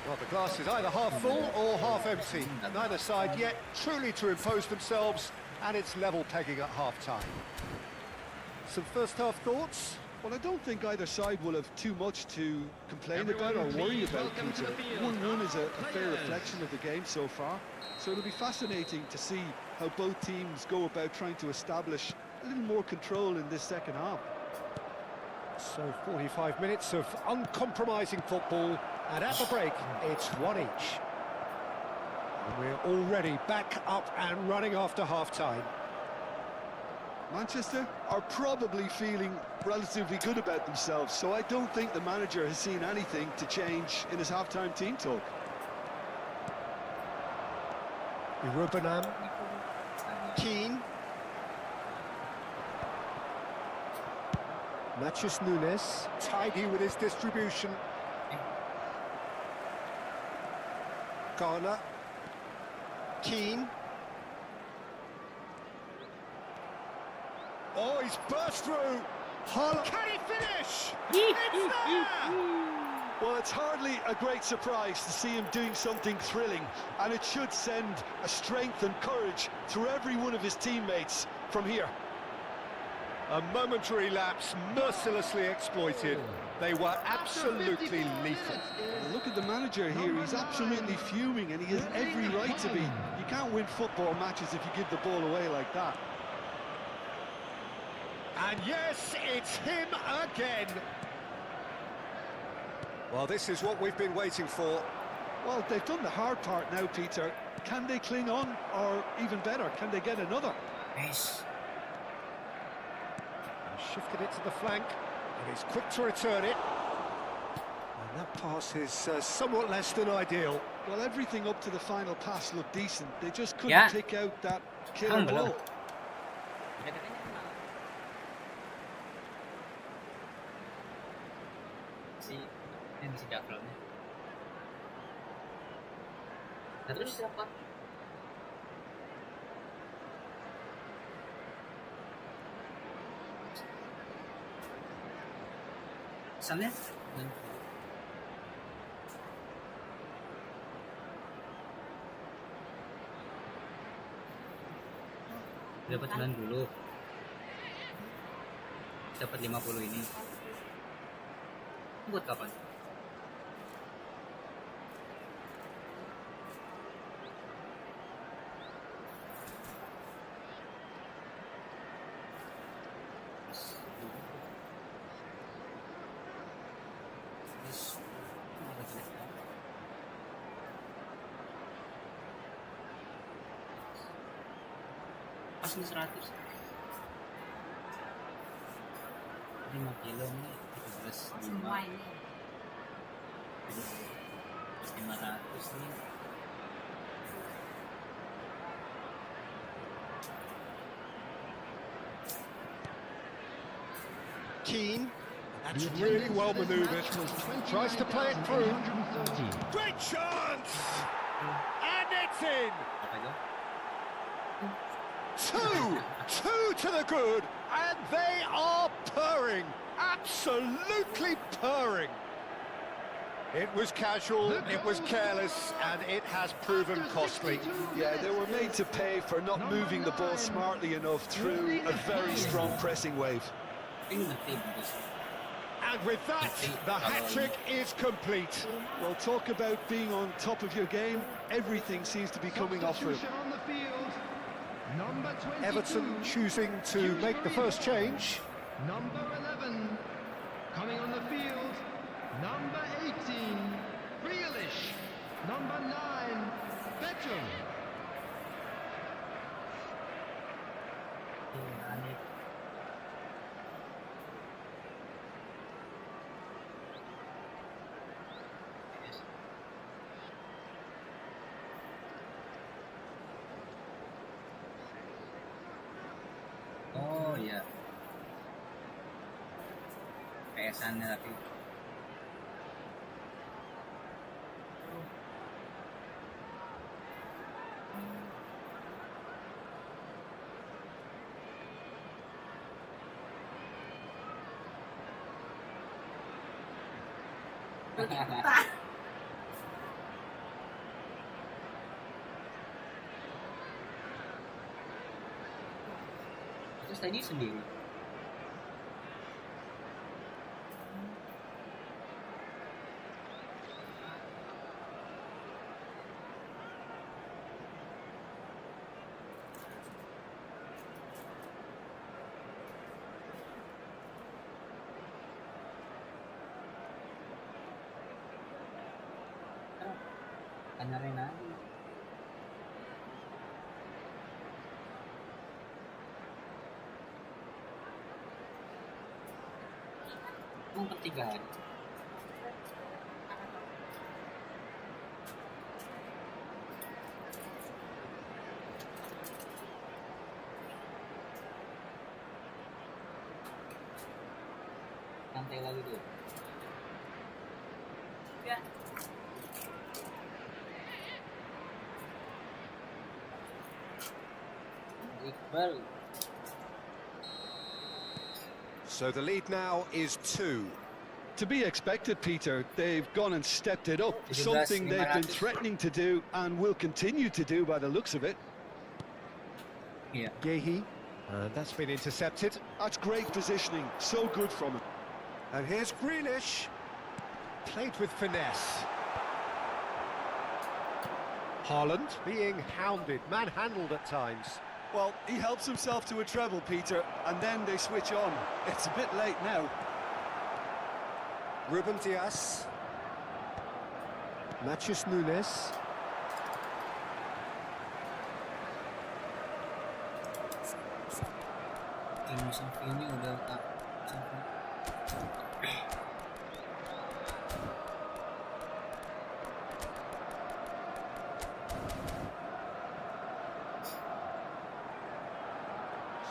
Well, the glass is either half full or half empty. Neither side yet truly to impose themselves, and it's level pegging at half-time. Some first-half thoughts? Well, I don't think either side will have too much to complain about or worry about, Peter. 1-1 is a fair reflection of the game so far, so it'll be fascinating to see how both teams go about trying to establish a little more control in this second half. So 45 minutes of uncompromising football, and at the break, it's one each. And we're already back up and running after half-time. Manchester are probably feeling relatively good about themselves, so I don't think the manager has seen anything to change in his half-time team talk. Irubanam, Keane, Matheus Nunes, tidy with his distribution. Garner, Keane. Oh, he's burst through. Can he finish? It's there! Well, it's hardly a great surprise to see him doing something thrilling, and it should send a strength and courage through every one of his teammates from here. A momentary lapse mercilessly exploited. They were absolutely lethal. Look at the manager here, he's absolutely fuming, and he has every right to be. You can't win football matches if you give the ball away like that. And yes, it's him again. Well, this is what we've been waiting for. Well, they've done the hard part now, Peter. Can they cling on, or even better, can they get another? Nice. He shifted it to the flank, and he's quick to return it. And that pass is somewhat less than ideal. Well, everything up to the final pass looked decent. They just couldn't Yeah. pick out that killer Humble. ball. Ini si Jakralnya. Nah terus siapa? Pesannya? Dapat 90. Dapat 50 ini. Buat kapan? Pas nih 100 5 kilo nih 17,5 Semua ini. terus 500 nih Keane, that's really well manoeuvred. Tries to play it through. Great chance! And it's in! apa itu? Two to the good, and they are purring, absolutely purring. It was casual, it was careless, and it has proven costly. Yeah, they were made to pay for not moving the ball smartly enough through a very strong pressing wave. Ini ngerti bagus. And with that, the hat-trick is complete. Well, talk about being on top of your game. Everything seems to be coming off for him. Substitution on the field. Number 22. Everton choosing to make the first change. Number 11. Coming on the field. Number 18. Grealish. Number 9. Beckham. Aneh. Oh iya. PS-annya tapi. Terus tadi sendiri. Tanya Rena aja. Emang pertigaan. Santai lagi tuh. Ya. Iqbal. So the lead now is 2. To be expected, Peter. They've gone and stepped it up, Jadi something they've been 500. threatening to do and will continue to do by the looks of it. Iya. Gehi, and that's been intercepted. That's great positioning, so good from him. And here's Grealish. Played with finesse. Haaland being hounded, manhandled at times. Well, he helps himself to a treble, Peter, and then they switch on. It's a bit late now. Ruben Dias. Matheus Nunes. Ini udah tak sampai.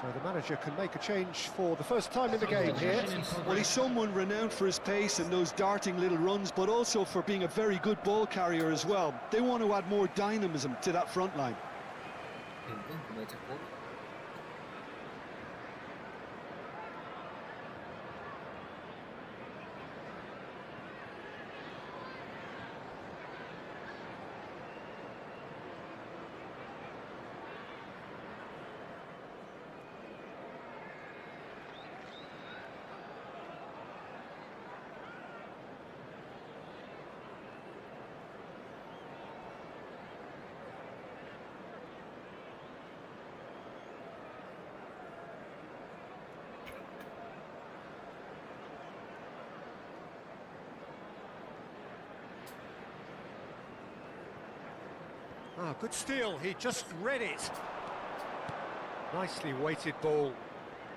So the manager can make a change for the first time in the game here. Well, he's someone renowned for his pace and those darting little runs, but also for being a very good ball carrier as well. They want to add more dynamism to that front line. Itu baca kok. Ah, good steal, he just read it. Nicely weighted ball.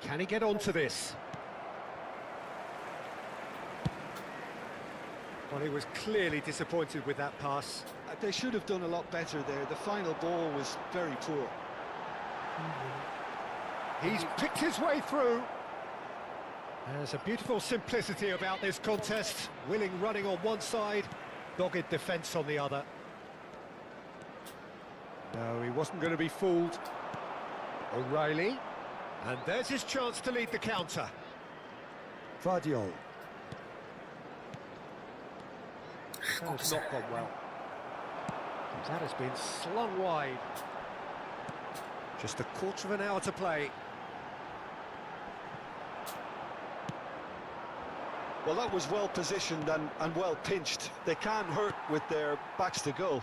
Can he get onto this? Well, he was clearly disappointed with that pass. They should have done a lot better there. The final ball was very poor. He's picked his way through. There's a beautiful simplicity about this contest. Willing running on one side, dogged defence on the other. No, he wasn't going to be fooled. O'Reilly. And there's his chance to lead the counter. Vardiol. That's not gone well. That has been slung wide. Just a quarter of an hour to play. Well, that was well positioned and well pinched. They can't hurt with their backs to goal.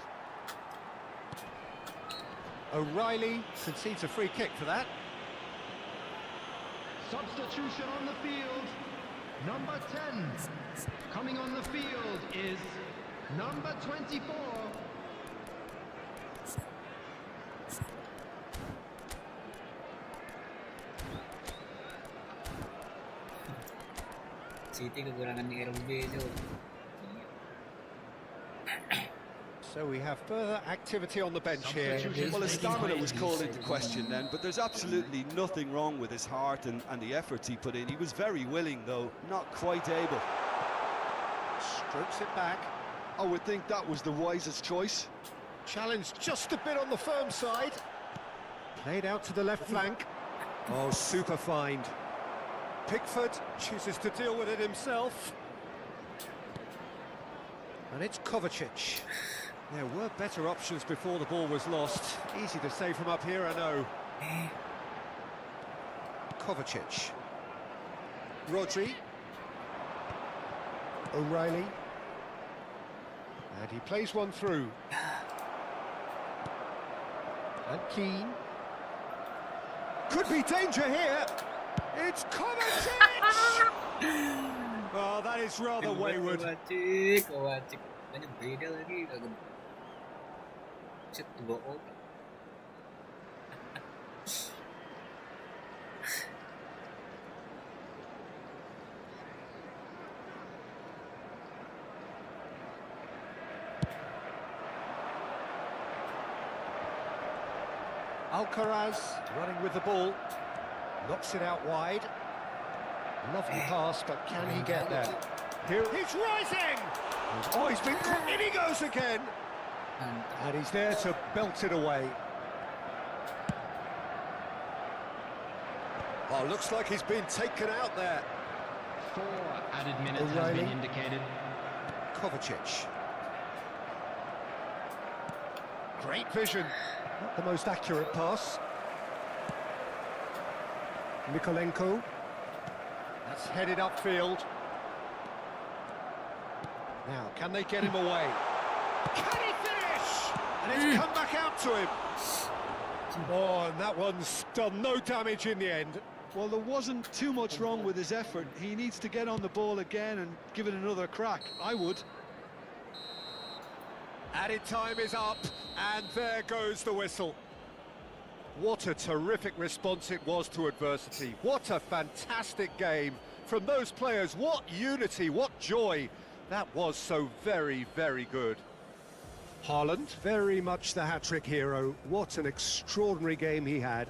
O'Reilly concedes a free kick for that. Substitution on the field. Number 10. Coming on the field is number 24. City kekurangan di RB itu. So we have further activity on the bench here. Well, his stamina was called into question then, but there's absolutely nothing wrong with his heart and the efforts he put in. He was very willing, though, not quite able. Strokes it back. I would think that was the wisest choice. Challenged just a bit on the firm side. Played out to the left flank. Oh, super find. Pickford chooses to deal with it himself. And it's Kovacic. There were better options before the ball was lost. Easy to say from up here, I know. Kovacic. Rodri. O'Reilly. And he plays one through. And Keane. Could be danger here. It's Kovacic! Well, that is rather wayward. Kovacic. Banyak beda lagi. Shoot the ball. Alcaraz running with the ball, knocks it out wide. Lovely pass, but can he get there? Here, he's rising! Oh, he's been caught, in he goes again! And he's there to belt it away. Oh, looks like he's been taken out there. 4 added minutes has been indicated. Kovacic. Great vision. Not the most accurate pass. Mikolenko. That's headed upfield. Now, can they get him away? Can he finish? And it's come back out to him. Oh, and that one's done no damage in the end. Well, there wasn't too much wrong with his effort. He needs to get on the ball again and give it another crack. I would. Added time is up, and there goes the whistle. What a terrific response it was to adversity. What a fantastic game from those players. What unity, what joy. That was so very, very good. Haaland, very much the hat-trick hero. What an extraordinary game he had.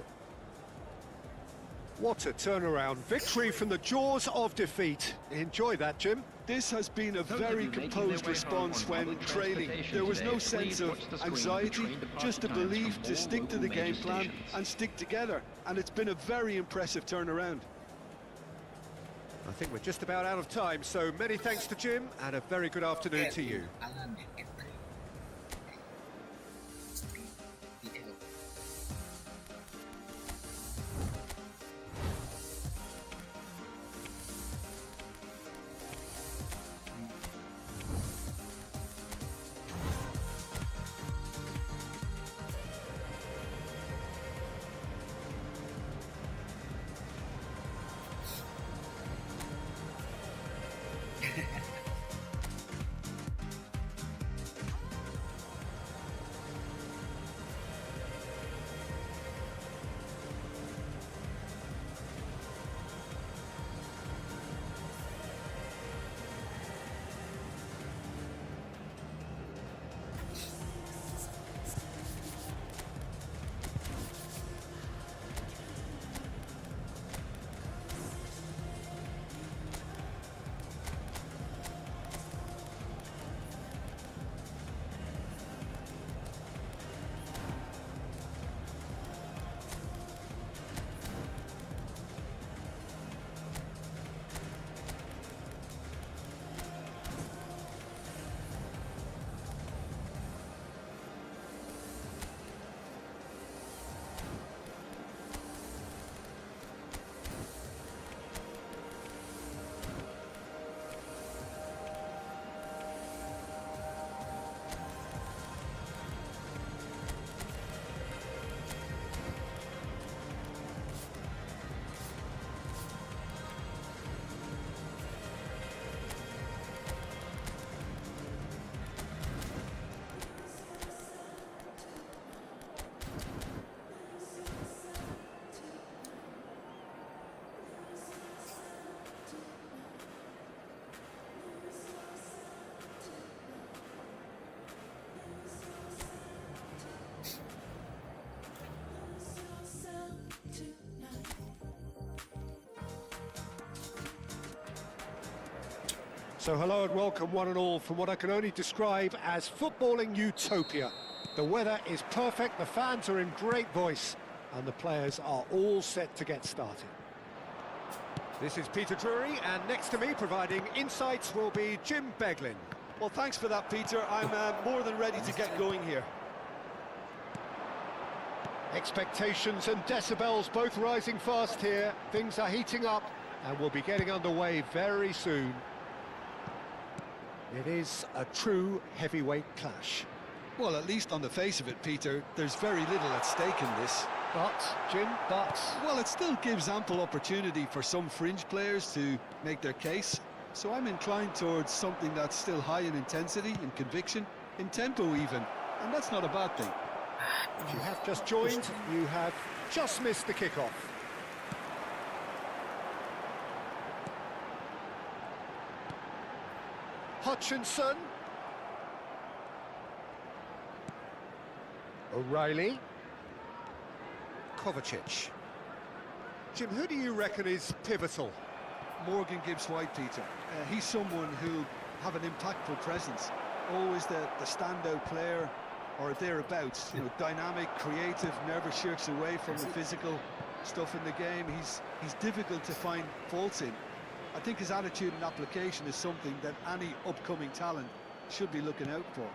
What a turnaround. Victory from the jaws of defeat. Enjoy that, Jim. This has been a very composed response when trailing. There was no sense of anxiety, just a belief to stick to the game plan and stick together. And it's been a very impressive turnaround. I think we're just about out of time, so many thanks to Jim, and a very good afternoon to you. So hello and welcome one and all from what I can only describe as footballing utopia. The weather is perfect, the fans are in great voice, and the players are all set to get started. This is Peter Drury, and next to me providing insights will be Jim Beglin. Well, thanks for that, Peter. I'm more than ready to get going here. Expectations and decibels both rising fast here. Things are heating up and we'll be getting underway very soon. It is a true heavyweight clash. Well, at least on the face of it, Peter, there's very little at stake in this. But, Jim, Well, it still gives ample opportunity for some fringe players to make their case. So I'm inclined towards something that's still high in intensity, in conviction, in tempo even. And that's not a bad thing. If you have just joined, you have just missed the kickoff. Hutchinson. O'Reilly. Kovacic. Jim, who do you reckon is pivotal? Morgan Gibbs-White, Peter. He's someone who'll have an impactful presence. Always the standout player or thereabouts. You know, dynamic, creative, never shirks away from the physical stuff in the game. He's difficult to find faults in. I think his attitude and application is something that any upcoming talent should be looking out for.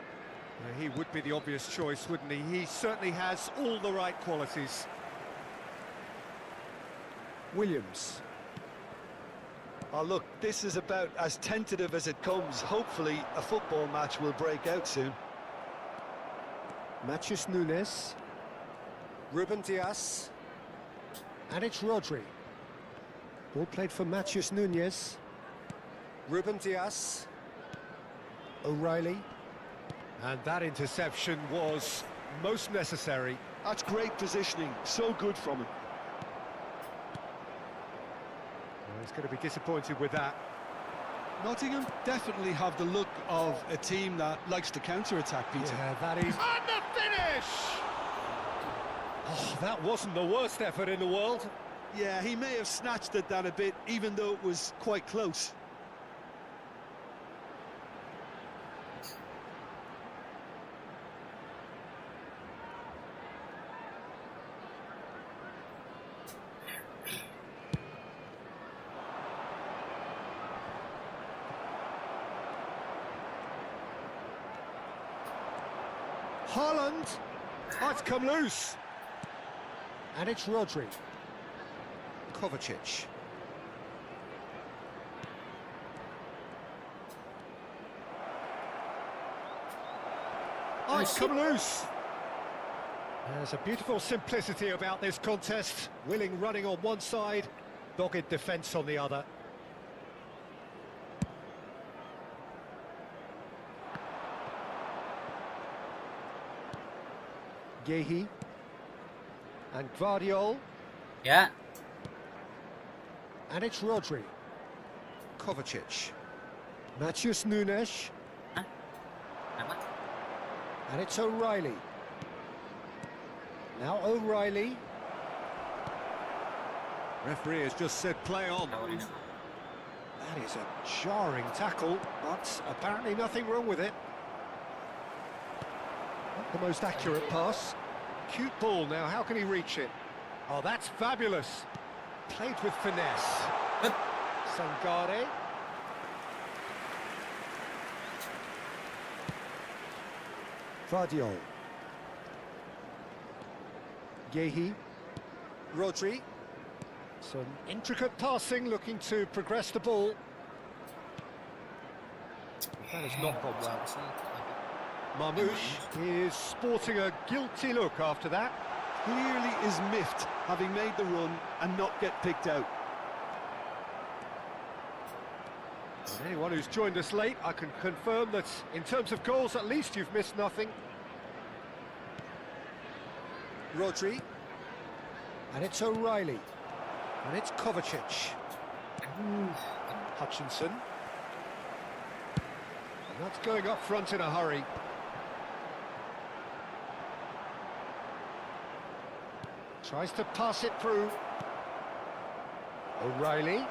He would be the obvious choice, wouldn't he? He certainly has all the right qualities. Williams. Oh, look, this is about as tentative as it comes. Hopefully, a football match will break out soon. Matheus Nunes. Ruben Dias. And it's Rodri. Ball played for Matheus Nunes. Ruben Dias. O'Reilly. And that interception was most necessary. That's great positioning, so good from him. Well, he's going to be disappointed with that. Nottingham definitely have the look of a team that likes to counter-attack, Peter. Yeah, that is... And the finish! Oh, that wasn't the worst effort in the world. Yeah, he may have snatched at that a bit, even though it was quite close. Haaland. Oh, it's come loose. And it's Rodri. Kovacic. Oh, it's come loose. There's a beautiful simplicity about this contest. Willing running on one side, dogged defence on the other. Gehi. And Guardiol. Ya. And it's Rodri. Kovacic. Matheus Nunes. Apa? And it's O'Reilly. Now O'Reilly. Referee has just said play on. Tawarin ako. That is a jarring tackle, but apparently nothing wrong with it. Not the most accurate pass. Cute ball now, how can he reach it? Oh, that's fabulous. Played with finesse. Sangare. Guardiol. Gehi. Rodri. Some intricate passing, looking to progress the ball. That has not gone well. Marmoush is sporting a guilty look after that. Clearly is miffed, having made the run and not get picked out. And anyone who's joined us late, I can confirm that in terms of goals, at least you've missed nothing. Rodri. And it's O'Reilly. And it's Kovacic. Hutchinson. And that's going up front in a hurry. Tries to pass it through. O'Reilly.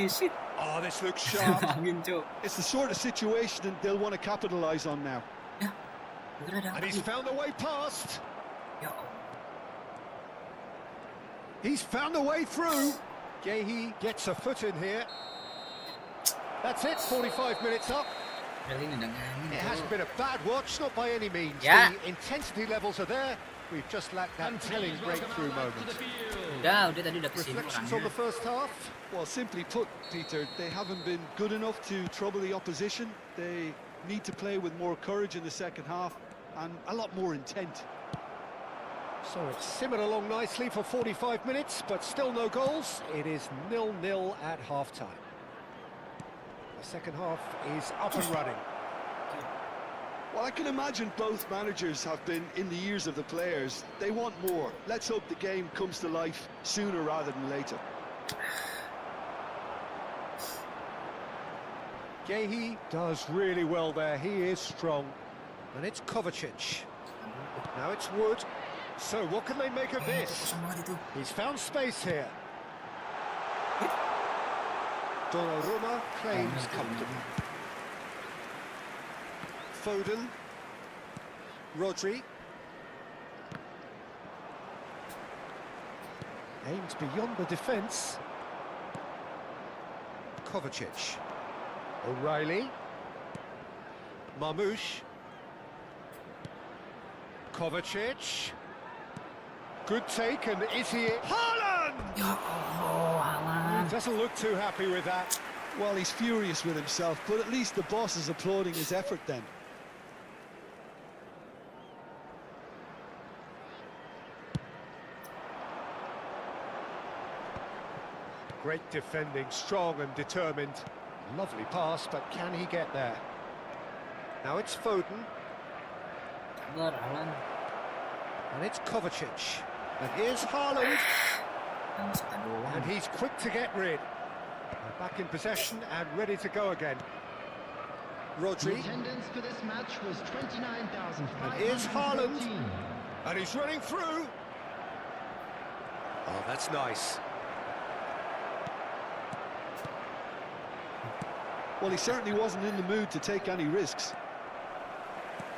Shit. Oh, this looks sharp. Angin, Cok. It's the sort of situation that they'll want to capitalise on now. Ya. Bener ada And apa he's nih? found a way past. Ya Allah. He's found a way through. Gehi gets a foot in here. That's it, 45 minutes up. Really nendang angin. It Cok. hasn't been a bad watch, not by any means. Yeah. The intensity levels are there. We've just lacked that telling breakthrough moment. Udah tadi udah kesini Reflections on orangnya. the first half. Well, simply put, Peter, they haven't been good enough to trouble the opposition. They need to play with more courage in the second half and a lot more intent. So it's simmered along nicely for 45 minutes, but still no goals. It is 0-0 at half-time. The second half is up and running. Well, I can imagine both managers have been in the ears of the players. They want more. Let's hope the game comes to life sooner rather than later. Gehi does really well there. He is strong. And it's Kovacic. Now it's Wood. So what can they make of this? Kosong banget itu. He's found space here. Donnarumma claims comfortably. Foden. Rodri. Aims beyond the defence. Kovacic. O'Reilly. Marmoush. Kovacic. Good take, and is he... Haaland! Ya Allah, Haaland. Doesn't look too happy with that. Well, he's furious with himself, but at least the boss is applauding his effort then. Great defending, strong and determined. Lovely pass, but can he get there? Now it's Foden, Sabar, Haaland. and it's Kovacic. And here's Haaland, Yang suka doang. and he's quick to get rid. They're back in possession and ready to go again. The Rodri, attendance for this match was 29,513. and here's Haaland, and he's running through. Oh, that's nice. Well, he certainly wasn't in the mood to take any risks.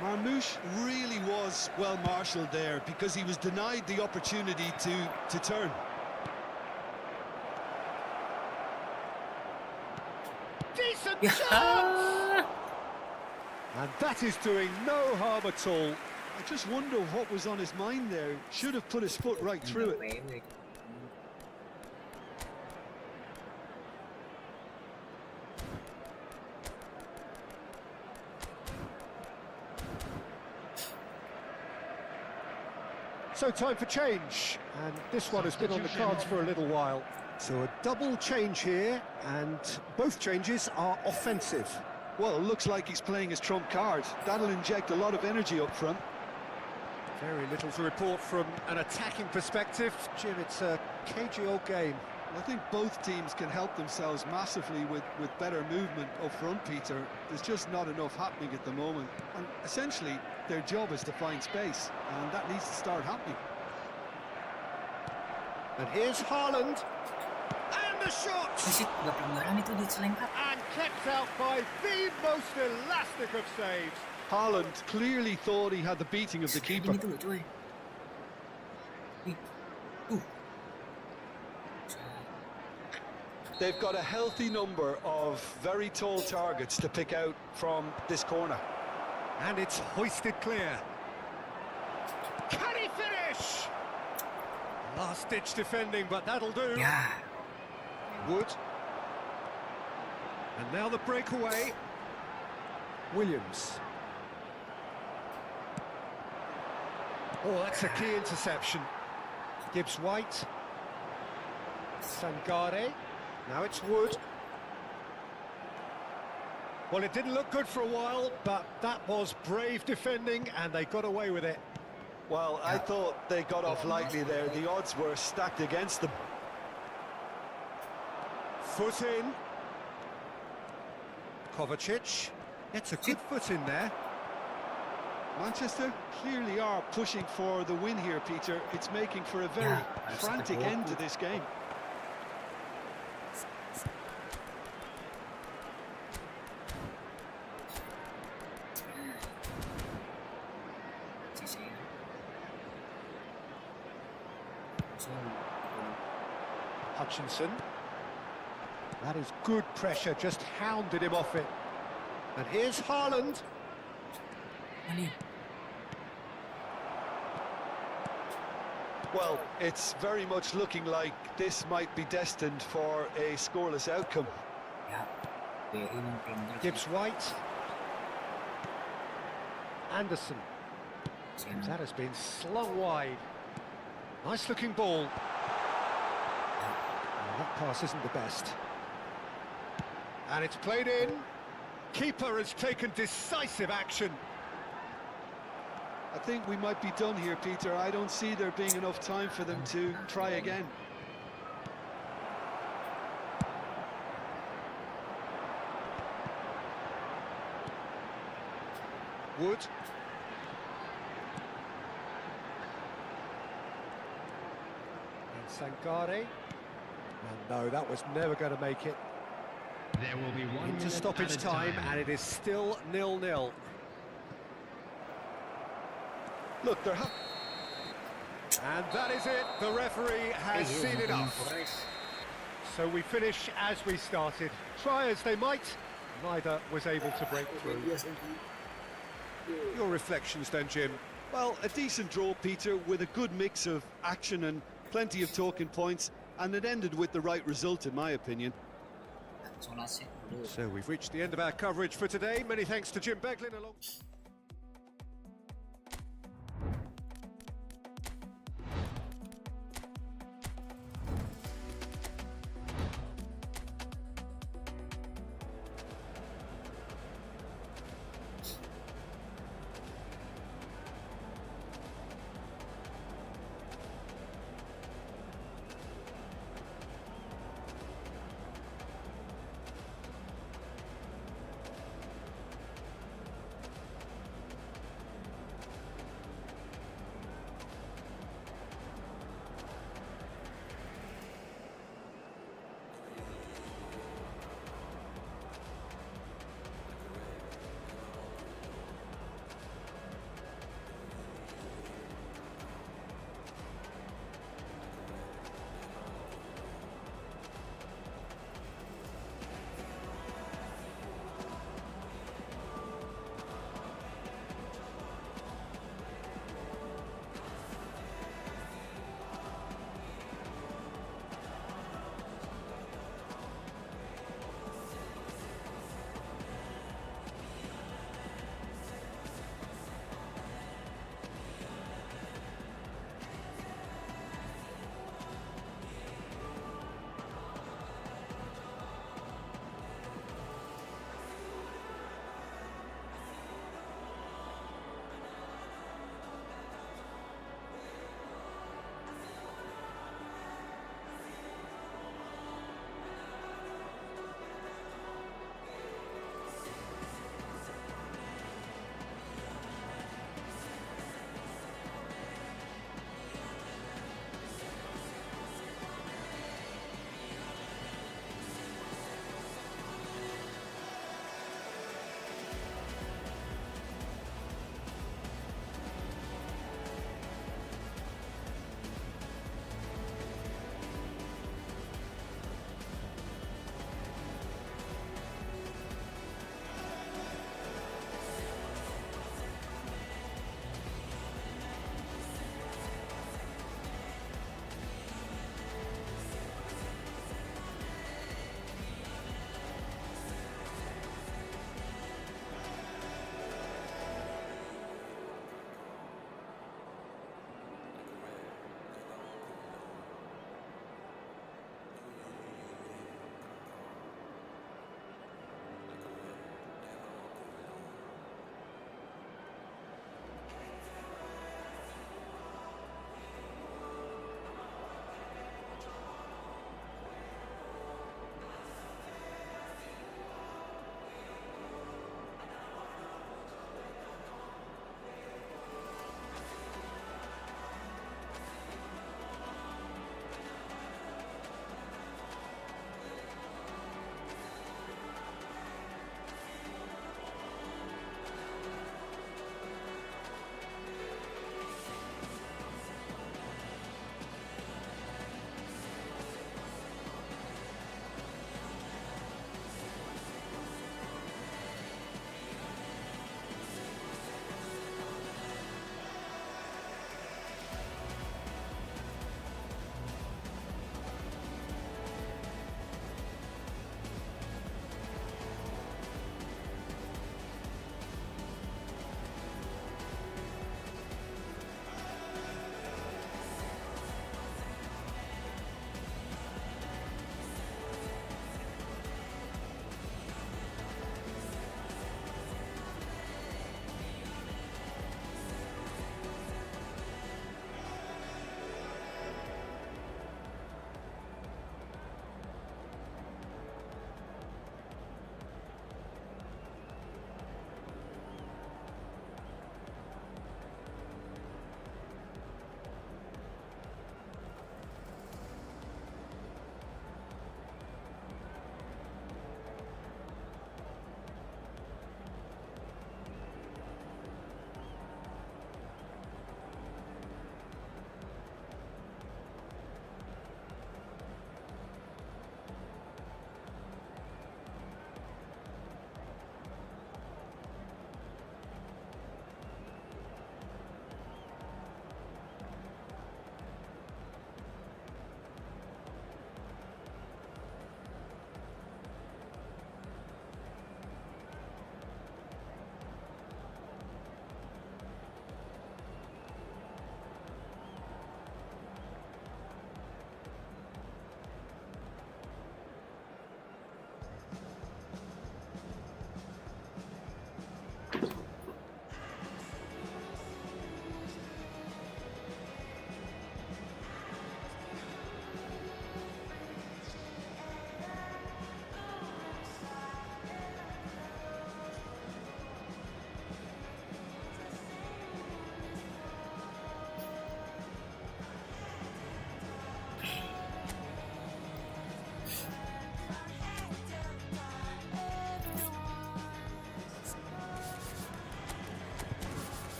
Marmoush really was well marshalled there because he was denied the opportunity to turn. Decent Ya. chance! And that is doing no harm at all. I just wonder what was on his mind there. Should have put his foot right through it. Pendek. So time for change, and this one has been on the cards for a little while. So a double change here, and both changes are offensive. Well, it looks like he's playing his trump card. That'll inject a lot of energy up front. Very little to report from an attacking perspective. Jim, it's a cagey old game. I think both teams can help themselves massively with better movement up front, Peter. There's just not enough happening at the moment. And essentially, their job is to find space, and that needs to start happening. And here's Haaland. And the shot! Buset, gak pelanggaran itu dia selengkap. And kept out by the most elastic of saves. Haaland clearly thought he had the beating of the keeper. Ini tuh loh, coy. Ih, tuh. They've got a healthy number of very tall targets to pick out from this corner. And it's hoisted clear. Can he finish? Last-ditch defending, but that'll do. Ya, Wood. And now the breakaway. Williams. Oh, that's a key interception. Gibbs-White. Sangare. Now it's Wood. Well, it didn't look good for a while, but that was brave defending, and they got away with it. Well, I thought they got off lightly there. The odds were stacked against them. Foot in. Kovacic. It's a good foot in there. Manchester clearly are pushing for the win here, Peter. It's making for a very harus frantic ada end to gol. this game. sisi. So, Hutchinson. That is good pressure, just hounded him off it. And here's Haaland. Ali. Well, it's very much looking like this might be destined for a scoreless outcome. Ya, BRI mungkin. Gibbs-White. Anderson. Sian. That has been slung wide. Nice looking ball. Oh, that pass isn't the best. And it's played in. Keeper has taken decisive action. I think we might be done here, Peter. I don't see there being enough time for them to try again. Wood. And Sangare. And no, that was never going to make it. There will be 1 Into minute stoppage added time, and it is still 0-0. Look, they're And that is it. The referee has seen it off. So we finish as we started. Try as they might, neither was able to break through. Your reflections then, Jim? Well, a decent draw, Peter, with a good mix of action and plenty of talking points, and it ended with the right result, in my opinion. So we've reached the end of our coverage for today. Many thanks to Jim Beglin along.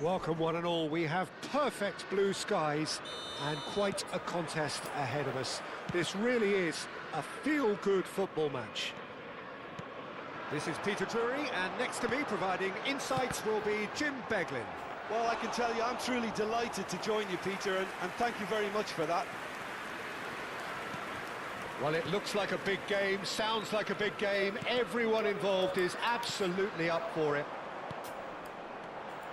Welcome one and all. We have perfect blue skies and quite a contest ahead of us. This really is a feel-good football match. This is Peter Drury, and next to me providing insights will be Jim Beglin. Well, I can tell you, I'm truly delighted to join you, Peter, and thank you very much for that. Well, it looks like a big game, sounds like a big game. Everyone involved is absolutely up for it.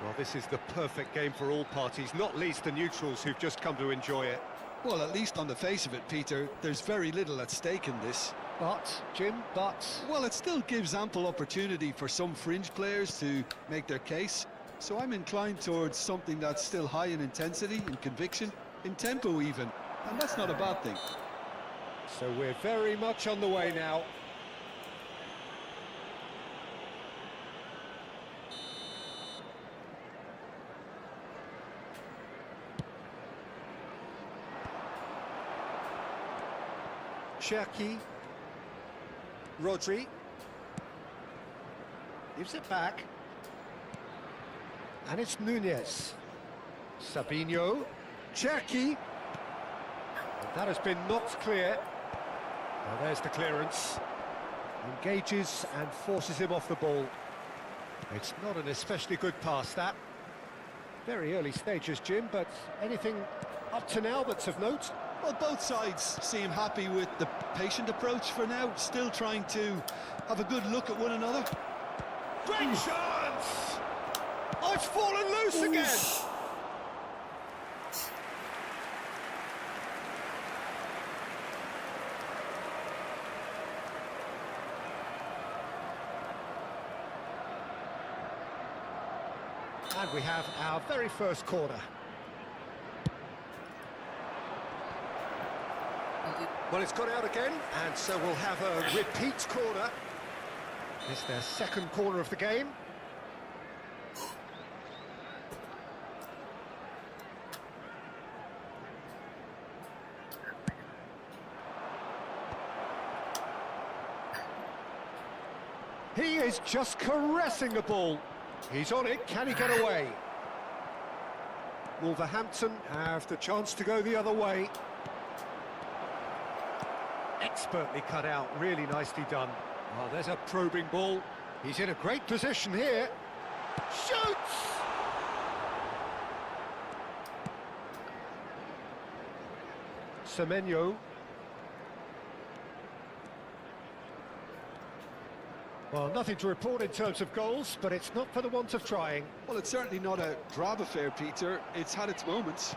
Well, this is the perfect game for all parties, not least the neutrals who've just come to enjoy it. Well, at least on the face of it, Peter, there's very little at stake in this. But, Jim, Well, it still gives ample opportunity for some fringe players to make their case. So I'm inclined towards something that's still high in intensity, in conviction, in tempo even. And that's not a bad thing. So we're very much on the way now. Cherki. Rodri. Gives it back. And it's Nunez. Sabinho. Cherki. That has been knocked clear. Well, there's the clearance. Engages and forces him off the ball. It's not an especially good pass, that. Very early stages, Jim, but anything up to now that's of note? Well, both sides seem happy with the patient approach for now, still trying to have a good look at one another. Great chance! Oh, it's fallen loose again! And we have our very first corner. Well, it's gone out again, and so we'll have a repeat corner. It's their second corner of the game. He is just caressing the ball. He's on it, can he get away? Wolverhampton have the chance to go the other way. Expertly cut out, really nicely done. Oh, there's a probing ball. He's in a great position here. Shoots! Semenyo. Well, nothing to report in terms of goals, but it's not for the want of trying. Well, it's certainly not a drab affair, Peter. It's had its moments.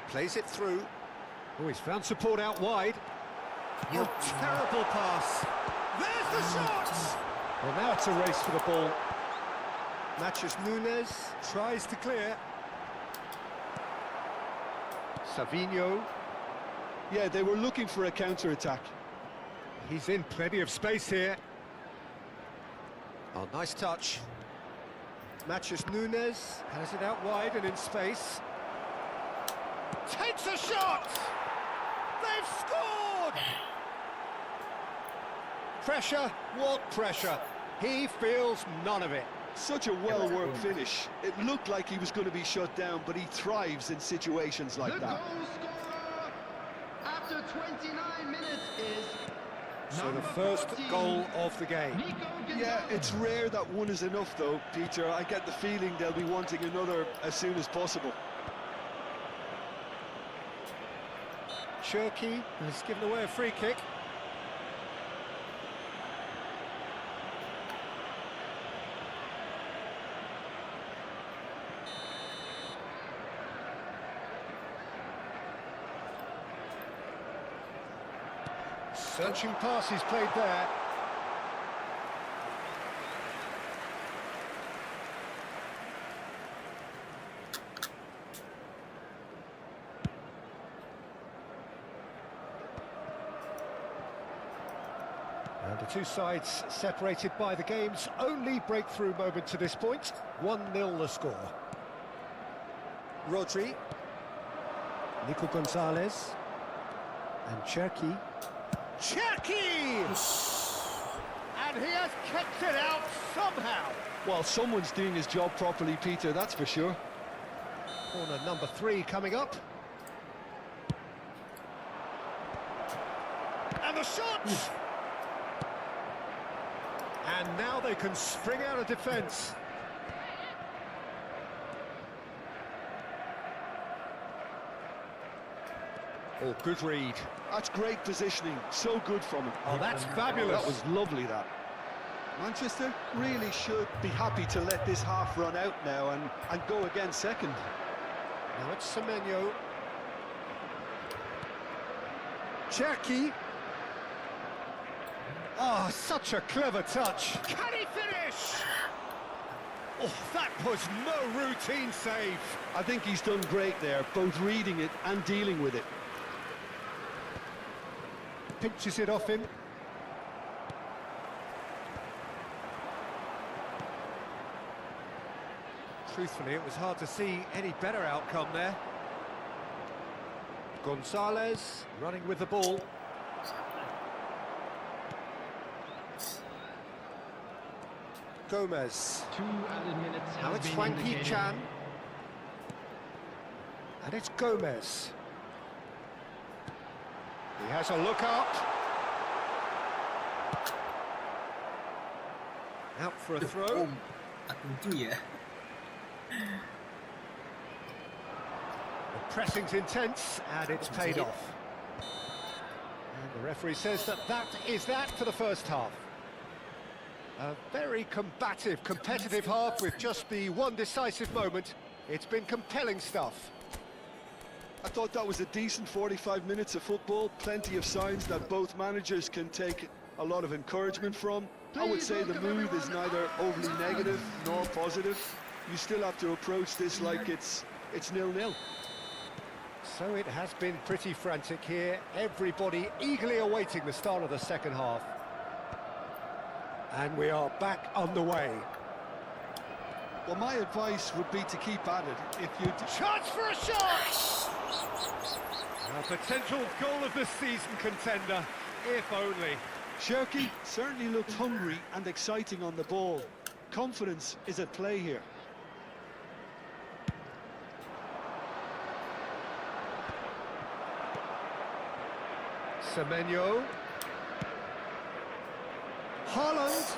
Plays it through. Oh, he's found support out wide. Oh, terrible pass. There's the shot! Well, now it's a race for the ball. Matches Nunez, tries to clear. Savino. Yeah, they were looking for a counter-attack. He's in plenty of space here. Oh, nice touch. Matches Nunez, has it out wide and in space. Takes a shot! They've scored! Pressure, what pressure? He feels none of it. Such a well-worked finish. It looked like he was going to be shut down, but he thrives in situations like The that. goal scorer after 29 minutes is So the number first 14, goal of the game. Nico Yeah, Gonzalez. it's rare that one is enough, though, Peter. I get the feeling they'll be wanting another as soon as possible. Cherki has given away a free kick. Searching pass is played there. And the two sides separated by the game's only breakthrough moment to this point. 1-0 the score. Rodri. Nico Gonzalez. And Cherki. Cherki! And he has kept it out somehow. Well, someone's doing his job properly, Peter, that's for sure. Corner number 3 coming up. And the shot! And now they can spring out of defence. Oh, good read. That's great positioning, so good from him. Oh, that's fabulous. That was lovely, that. Manchester really should be happy to let this half run out now and go again second. Now it's Semenyo. Cherki. Oh, such a clever touch. Can he finish? Oh, that was no routine save. I think he's done great there, both reading it and dealing with it. Pinches it off him. Truthfully, it was hard to see any better outcome there. Gonzalez running with the ball. Gomez. 2 added minutes Now have it's been Hwang indicated. Hee-chan. And it's Gomez. He has a look up. Out for a throw. Aku tu ya. The pressing's intense, and it's paid off. And the referee says that is that for the first half. A very combative, competitive half with just the one decisive moment. It's been compelling stuff. I thought that was a decent 45 minutes of football, plenty of signs that both managers can take a lot of encouragement from. I would say the mood is neither overly negative nor positive. You still have to approach this like it's 0-0. So it has been pretty frantic here. Everybody eagerly awaiting the start of the second half. And we are back underway. Well, my advice would be to keep at it. If you Chance for a shot! A potential goal of the season contender, if only. Cherki certainly looked hungry and exciting on the ball. Confidence is at play here. Semenyo. Haaland.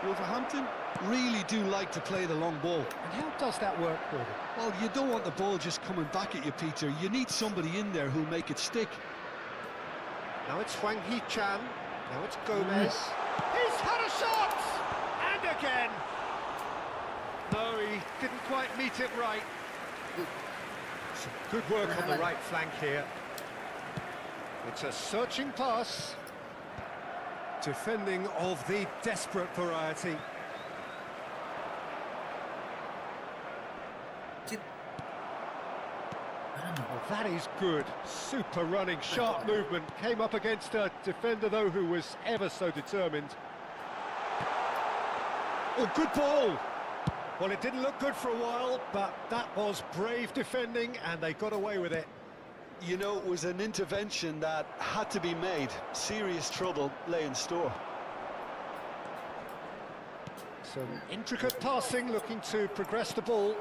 Wolverhampton really do like to play the long ball. And how does that work for them? Well, you don't want the ball just coming back at you, Peter. You need somebody in there who'll make it stick. Now it's Hwang Hee-chan. Now it's Gomez. He's had a shot! And again! No, he didn't quite meet it right. Some good work on the right flank here. It's a searching pass. Defending of the desperate variety. Well, that is good. Super running, sharp movement. Came up against a defender, though, who was ever so determined. Oh, good ball! Well, it didn't look good for a while, but that was brave defending, and they got away with it. You know, it was an intervention that had to be made. Serious trouble lay in store. Some intricate passing, looking to progress the ball.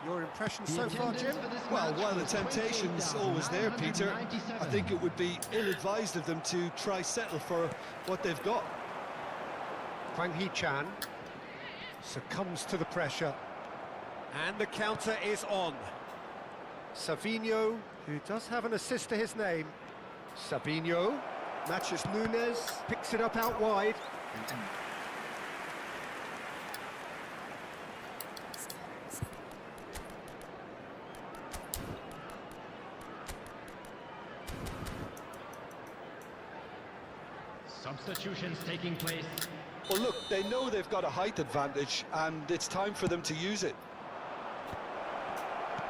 Your impression so far, Jim? Well, while the temptation's always there, Peter, I think it would be ill-advised of them to try settle for what they've got. Hwang Hee-chan succumbs to the pressure. And the counter is on. Savinho, who does have an assist to his name. Savinho matches Nunes, picks it up out wide. Substitutions taking place. Well, look, they know they've got a height advantage, and it's time for them to use it.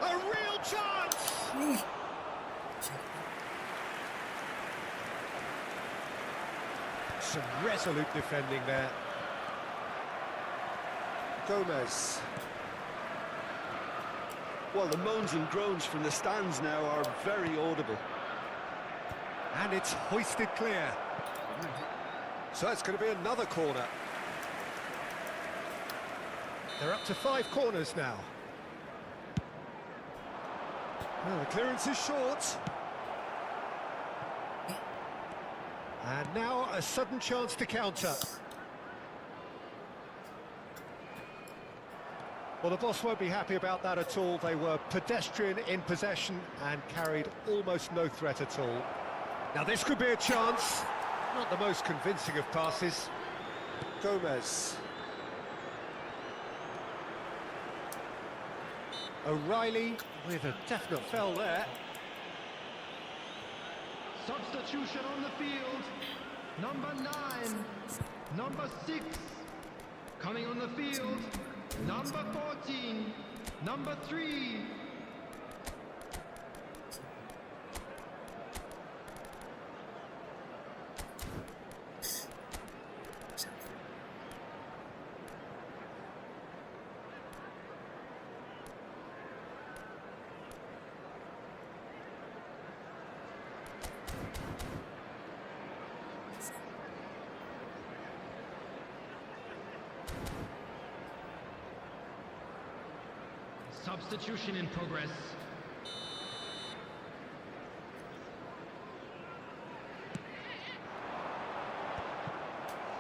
A real chance! Some resolute defending there. Gomez. Well, the moans and groans from the stands now are very audible. And it's hoisted clear. So it's going to be another corner. They're up to 5 corners now. Well, the clearance is short. And now a sudden chance to counter. Well, the boss won't be happy about that at all. They were pedestrian in possession and carried almost no threat at all. Now this could be a chance. Not the most convincing of passes. Gomez. O'Reilly with a definite foul there. Substitution on the field. Number 9. Number 6. Coming on the field. Number 14. Number 3. Substitution in progress.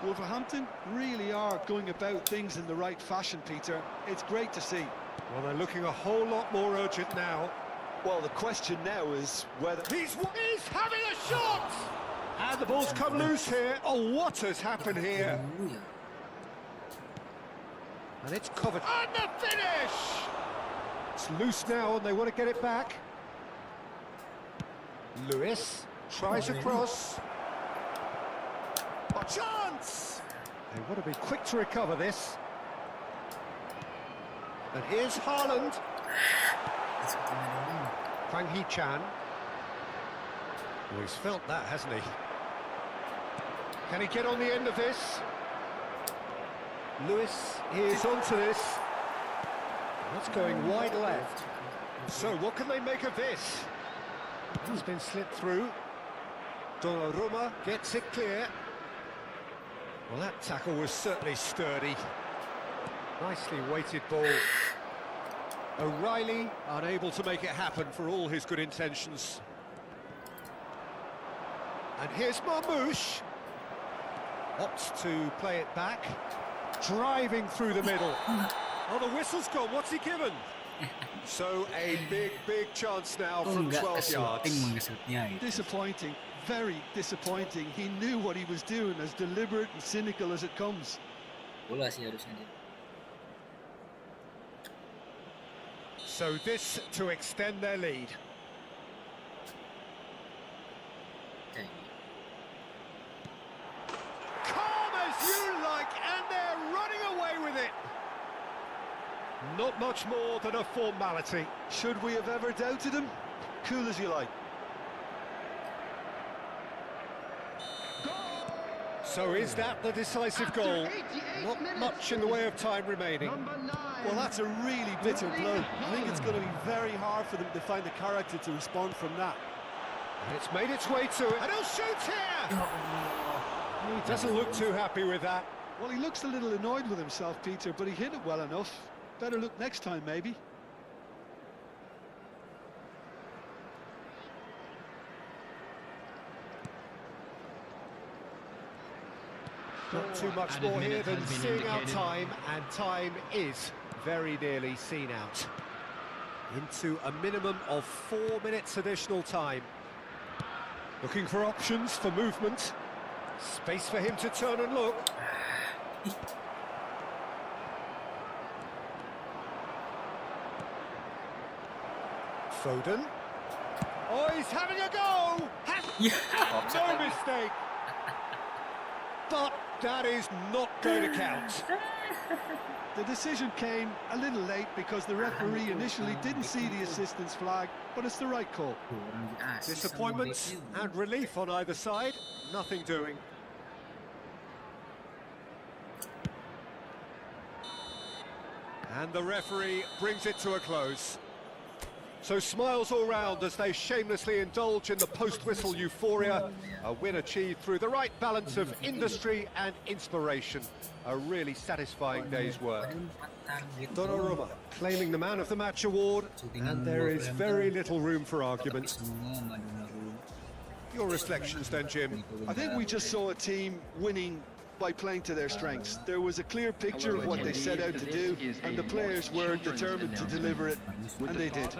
Wolverhampton really are going about things in the right fashion, Peter. It's great to see. Well, they're looking a whole lot more urgent now. Well, the question now is whether... He's having a shot! And the ball's come loose here. Oh, what has happened here? Dulu ya. And it's covered. And the finish! It's loose now and they want to get it back. Lewis tries a cross. A chance! They want to be quick to recover this. And here's Haaland. Hwang Hee-chan. Well, he's felt that, hasn't he? Can he get on the end of this? Lewis is onto this. That's going wide left. So what can they make of this? He's been slipped through. Donnarumma gets it clear. Well, that tackle was certainly sturdy. Nicely weighted ball. O'Reilly unable to make it happen for all his good intentions. And here's Marmoush. Opts to play it back. Driving through the middle. Oh, the whistle's gone. What's he given? So a big chance now Oh, from nggak 12 kesuting yards. mengesutnya gitu. Disappointing, very disappointing. He knew what he was doing, as deliberate and cynical as it comes. Bola sih harusnya dia. So this to extend their lead. Kayak Calm as you like, and they're running away with it. Not much more than a formality. Should we have ever doubted him? Cool as you like. So is that the decisive goal? Not much in the way of time remaining. Number 9. Well, that's a really bitter blow. I think it's going to be very hard for them to find the character to respond from that. And it's made its way to it. And he'll shoot here! He doesn't look too happy with that. Well, he looks a little annoyed with himself, Peter, but he hit it well enough. Better look next time, maybe. Not too much Added more here minute than has been seeing out indicated. time, and time is very nearly seen out. Into a minimum of 4 minutes additional time. Looking for options for movement. Space for him to turn and look. Foden. Oh, he's having a go! No mistake! But that is not going to count. The decision came a little late because the referee initially didn't see the assistance flag, but it's the right call. orang di asis sama Disappointment backnya. and relief on either side. Nothing doing. And the referee brings it to a close. So smiles all round as they shamelessly indulge in the post-whistle euphoria. A win achieved through the right balance of industry and inspiration. A really satisfying day's work. Donnarumma claiming the Man of the Match award, and there is very little room for argument. Your reflections then, Jim? I think we just saw a team winning by playing to their strengths. There was a clear picture of what they set out to do, and the players were determined to deliver it, and they did.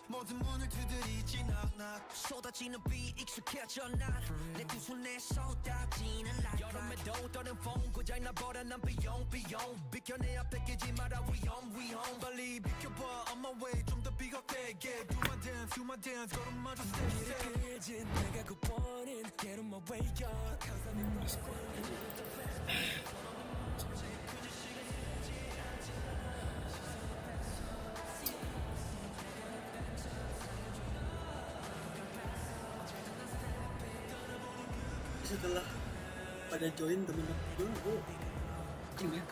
모든 문을 두드리지 knock 쏟아지는 비 익숙해져 난내 두 손에 쏟아지는 light 여름에도 떠는 风고장 나버려 난 비용 비켜 내 앞에 끼지 마라 위험 빨리 비켜봐 on my way 좀 더 비겁되게 do my dance 걸음마저 step 길진 내가 굿보는 get on my way up setelah pada join temen-temen gue tim ya.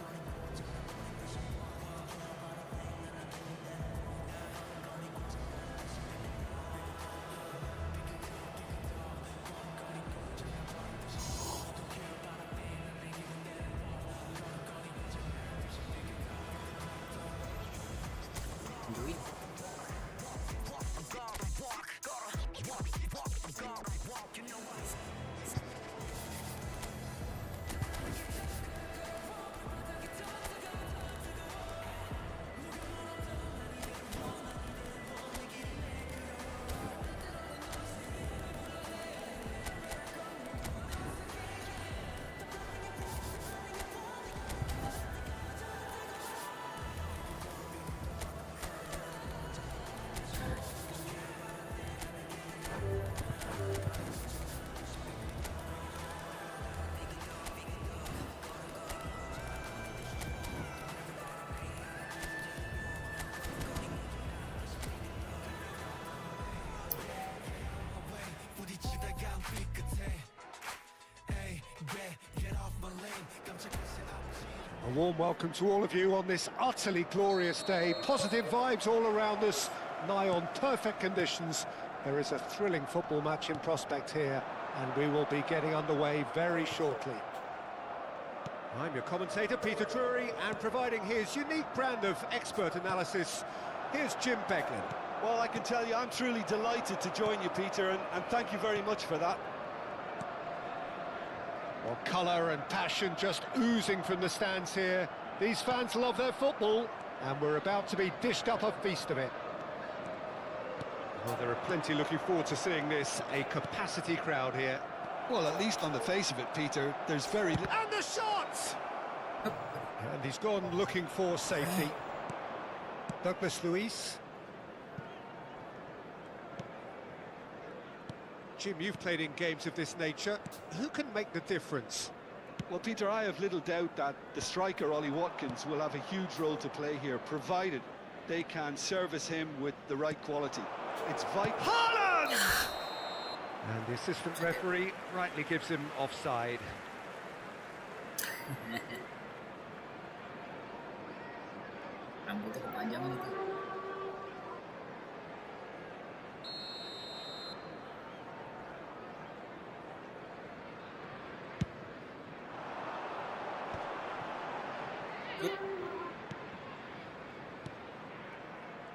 A warm welcome to all of you on this utterly glorious day. Positive vibes all around us, nigh on perfect conditions. There is a thrilling football match in prospect here, and we will be getting underway very shortly. I'm your commentator, Peter Drury, and providing his unique brand of expert analysis, here's Jim Beglin. Well, I can tell you I'm truly delighted to join you, Peter, and thank you very much for that. Well, colour and passion just oozing from the stands here. These fans love their football, and we're about to be dished up a feast of it. Well, there are plenty looking forward to seeing this, a capacity crowd here. Well, at least on the face of it, Peter, there's very... And the shot! And he's gone looking for safety. Douglas Luiz. Jim, you've played in games of this nature. Who can make the difference? Well, Peter, I have little doubt that the striker, Ollie Watkins, will have a huge role to play here, provided they can service him with the right quality. It's vital. Haaland! And the assistant referee rightly gives him offside. Rambutnya kepanjangan itu.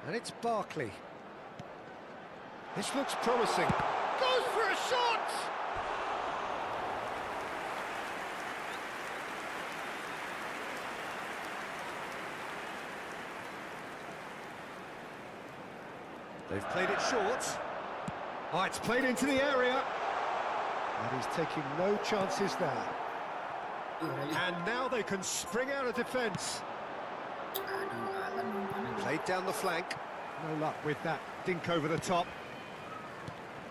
And it's Barkley. This looks promising. Goes for a shot! They've played it short. Oh, it's played into the area. And he's taking no chances there. And now they can spring out of defence. Played down the flank. No luck with that dink over the top.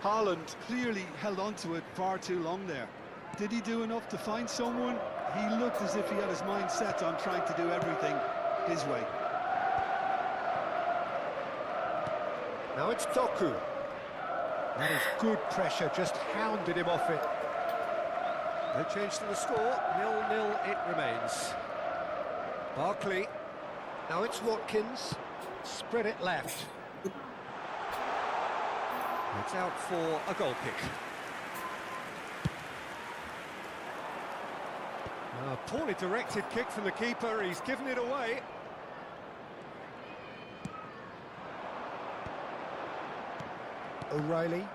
Haaland clearly held on to it far too long there. Did he do enough to find someone? He looked as if he had his mind set on trying to do everything his way. Now it's Doku. That is good pressure, just hounded him off it. No change to the score, 0-0 it remains. Barkley. Now it's Watkins. Spread it left. It's out for a goal kick. A poorly directed kick from the keeper, he's given it away. O'Reilly.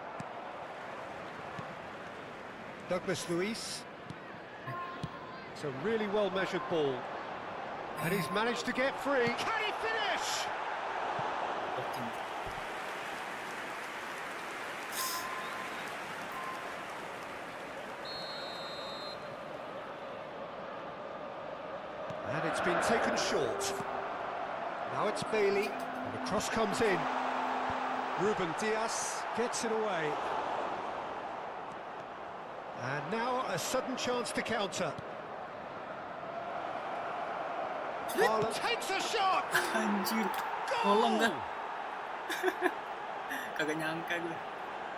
Douglas Luiz. It's a really well-measured ball. And he's managed to get free. Can he finish? And it's been taken short. Now it's Bailey. And the cross comes in. Ruben Diaz gets it away. And now a sudden chance to counter. Haaland takes a shot! Anjir, Goal! dah. Kagak nyangka gue.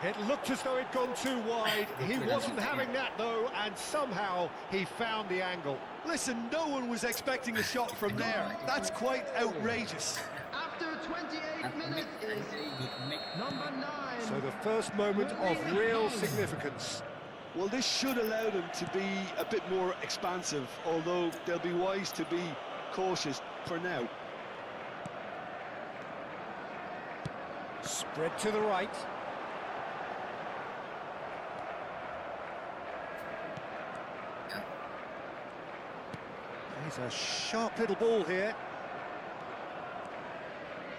It looked as though it'd gone too wide. He wasn't having that though, and somehow he found the angle. Listen, no one was expecting a shot from there. That's quite outrageous. After 28 minutes is number 9. So the first moment of real significance. Well, this should allow them to be a bit more expansive, although they'll be wise to be cautious for now. Spread to the right. There's a sharp little ball here.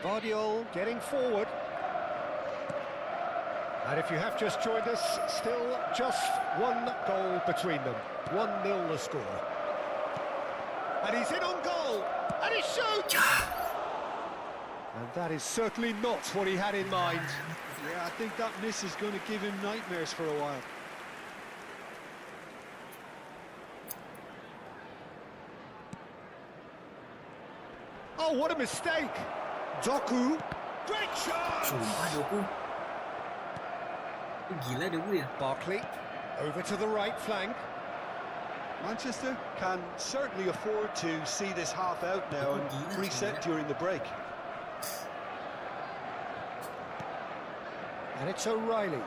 Vardiol getting forward. And if you have just joined us, still just one goal between them. 1-0 the score. And he's in on goal. And he shoots! And that is certainly not what he had in mind. Yeah, I think that miss is going to give him nightmares for a while. Oh, what a mistake! Doku. Great chance! Sumpah Doku. Gila Doku ya. Barkley. Over to the right flank. Manchester can certainly afford to see this half out now and reset during the break. And it's O'Reilly.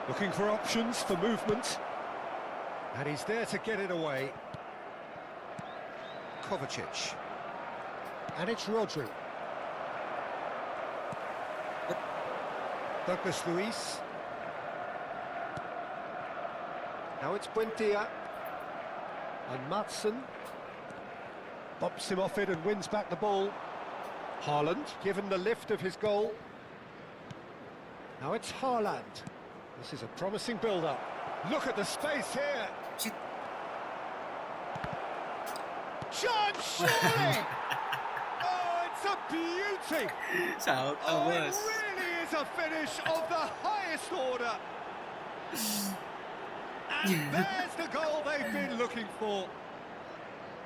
Looking for options for movement. And he's there to get it away. Kovacic. And it's Rodri. Douglas Luiz. Now it's Buendia. And Madsen bumps him off it and wins back the ball. Haaland, given the lift of his goal. Now it's Haaland. This is a promising build-up. Look at the space here. Chance, surely! Oh, it's a beauty! Salto Oh, it bos. really is a finish of the highest order. And there's the goal they've been looking for.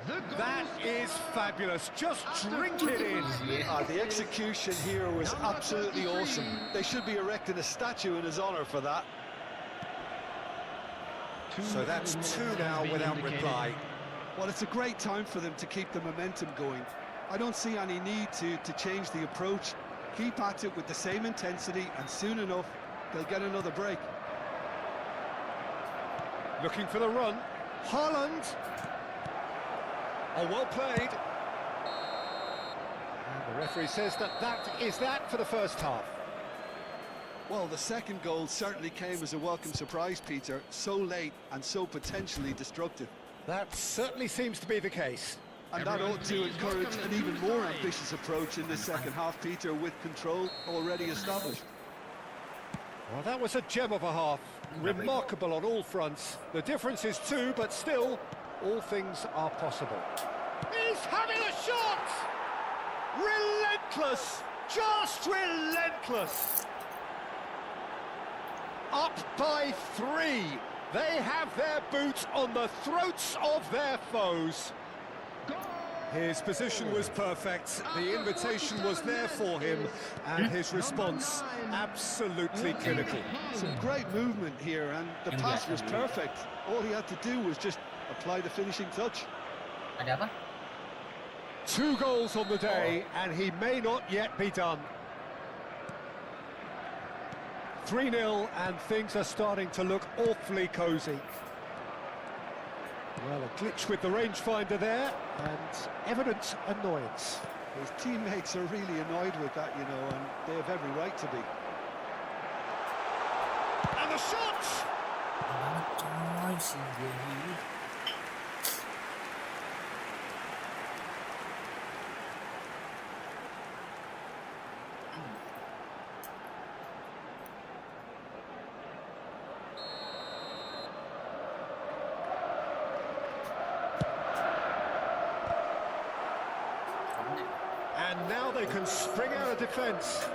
That is fabulous. Just drink it in. The execution here was absolutely awesome. They should be erecting a statue in his honour for that. So that's 2 now without reply. Well, it's a great time for them to keep the momentum going. I don't see any need to change the approach. Keep at it with the same intensity, and soon enough, they'll get another break. Looking for the run. Haaland. Oh, well played. And the referee says that is that for the first half. Well, the second goal certainly came as a welcome surprise, Peter. So late and so potentially destructive. That certainly seems to be the case. And that ought to encourage an even more ambitious approach in the second half, Peter, with control already established. Well, that was a gem of a half. Remarkable on all fronts. The difference is 2, but still, all things are possible. He's having a shot! Relentless! relentless, just relentless. Up by 3. They have their boots on the throats of their foes. His position was perfect, the invitation was there for him, and his response absolutely clinical. Some great movement here, and the pass was perfect. All he had to do was just apply the finishing touch. Ada apa? 2 goals on the day, and he may not yet be done. 3-0, and things are starting to look awfully cosy. Well, a glitch with the rangefinder there, and evident annoyance. His teammates are really annoyed with that, you know, and they have every right to be. And the shot! Coy, si Gary. And now they can spring out of defence.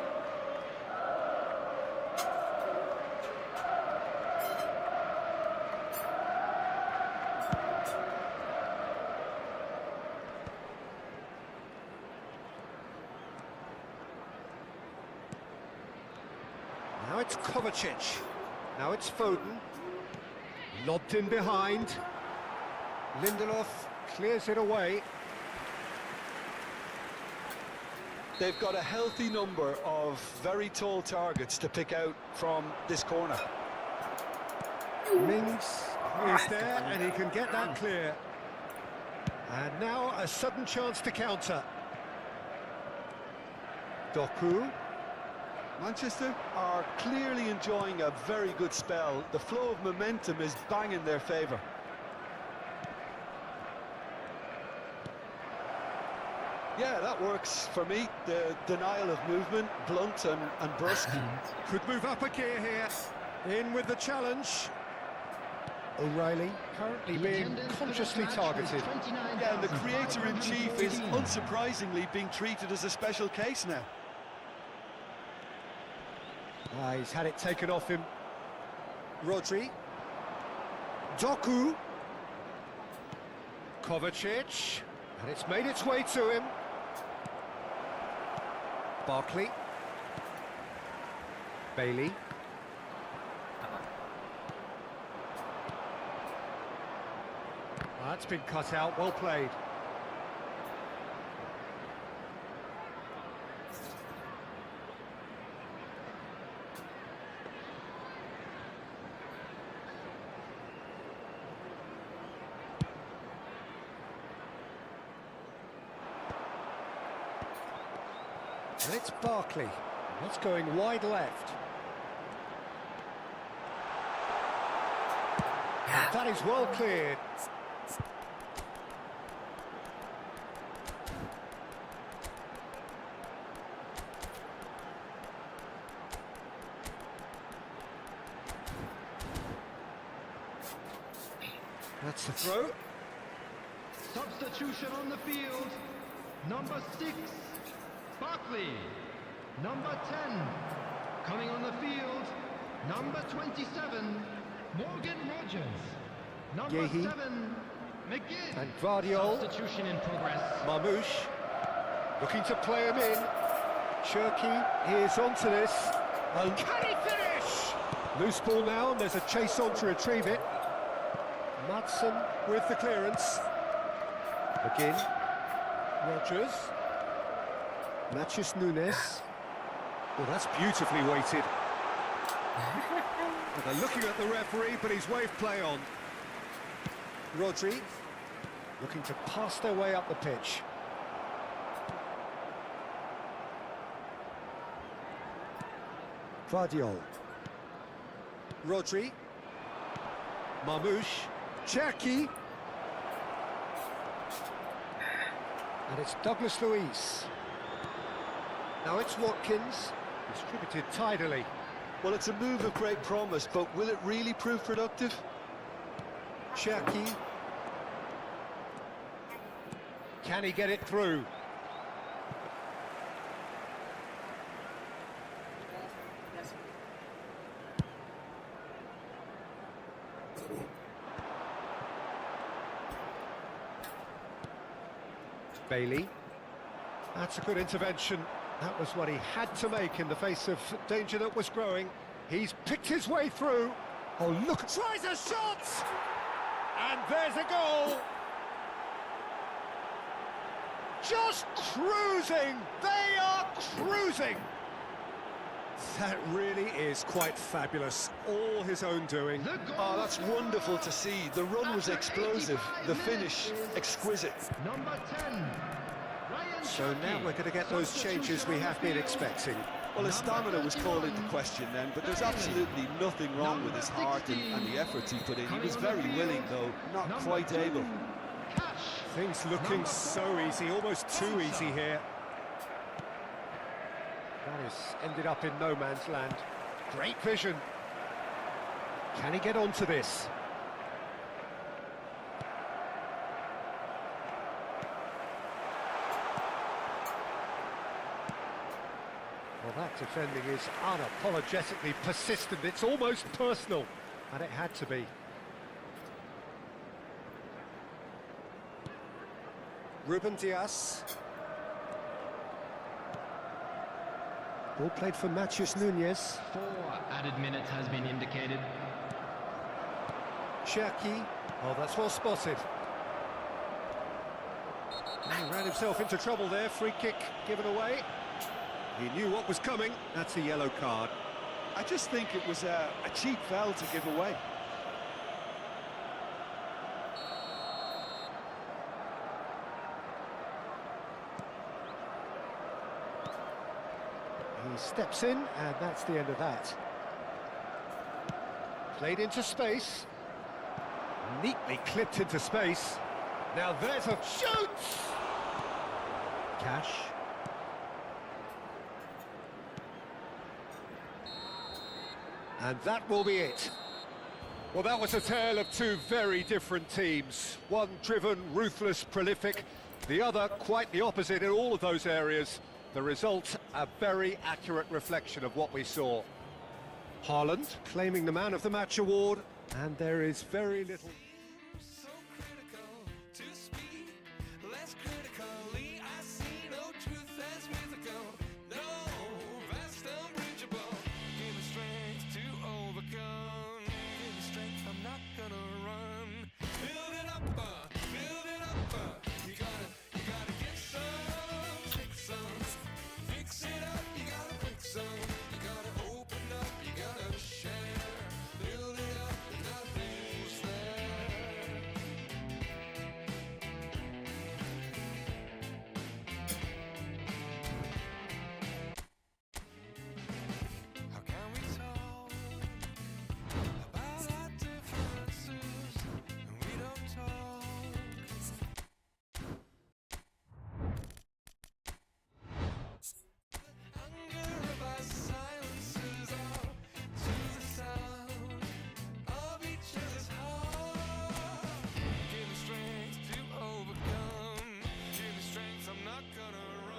Now it's Kovacic. Now it's Foden. Lobbed in behind. Lindelof clears it away. They've got a healthy number of very tall targets to pick out from this corner. Mings is there, and he can get that clear. And now a sudden chance to counter. Doku. Manchester are clearly enjoying a very good spell. The flow of momentum is bang in their favour. Yeah, that works for me. The denial of movement, blunt and brusque. Could move up a gear here. In with the challenge. O'Reilly currently being consciously targeted. Yeah, and the creator-in-chief is unsurprisingly being treated as a special case now. He's had it taken off him. Rodri. Doku. Kovacic. And it's made its way to him. Barkley. Bailey. That's been cut out, well played. And it's Barkley. That's going wide left. That is well cleared. That's the throw. Substitution on the field. Number 6, Barkley. Number 10, coming on the field. Number 27, Morgan Rogers. Number Yehi. 7, McGinn. And Guardiol. Substitution in progress. Marmouche looking to play him in. Cherki is onto this. And can he finish? Loose ball now, and there's a chase on to retrieve it. Madsen with the clearance. McGinn. Rogers. Mathias Nunes. Well, that's beautifully weighted. Well, they're looking at the referee, but he's waved play on. Rodri looking to pass their way up the pitch. Guardiol. Rodri. Marmouche. Cherki. And it's Douglas Luiz. Now it's Watkins, distributed tidily. Well, it's a move of great promise, but will it really prove productive? Cherki. Can he get it through? Bailey. That's a good intervention. That was what he had to make in the face of danger that was growing. He's picked his way through. Oh, look, tries a shot! And there's a goal! Just cruising! They are cruising! That really is quite fabulous. All his own doing. Oh, that's wonderful to see. The run was explosive, the finish exquisite. Number 10. Ryan So now we're going to get those changes we have been expecting. Well, his stamina was called into question then, but there's absolutely nothing wrong with his heart and the efforts he put in. He was very willing, though, not quite able. Things looking so easy, almost too easy here. That has ended up in no man's land. Great vision. Can he get onto this? Well, that defending is unapologetically persistent. It's almost personal, and it had to be. Ruben Diaz. Ball played for Matheus Nunes. 4 added minutes has been indicated. Cherki. Oh, that's well spotted. And he ran himself into trouble there. Free kick given away. He knew what was coming. That's a yellow card. I just think it was a cheap foul to give away. He steps in, and that's the end of that. Played into space. Neatly clipped into space. Now there's a shoot! Cash. And that will be it. Well, that was a tale of two very different teams. One driven, ruthless, prolific. The other quite the opposite in all of those areas. The result, a very accurate reflection of what we saw. Haaland claiming the Man of the Match award, and there is very little... So critical to speak, less critically. I see no truth as mythical. No, vast unbridgeable. Give me strength to overcome. Give me strength, I'm not gonna run. Build it up, build it up. You gotta get some, take some. Fix it up, you gotta break some. You gotta open up, you gotta share. Build it up, nothing's there. How can we talk about our differences and we don't talk? Anger of our silences out to the sound of each other's heart. Give me strength to overcome. Give me strength, I'm not gonna run.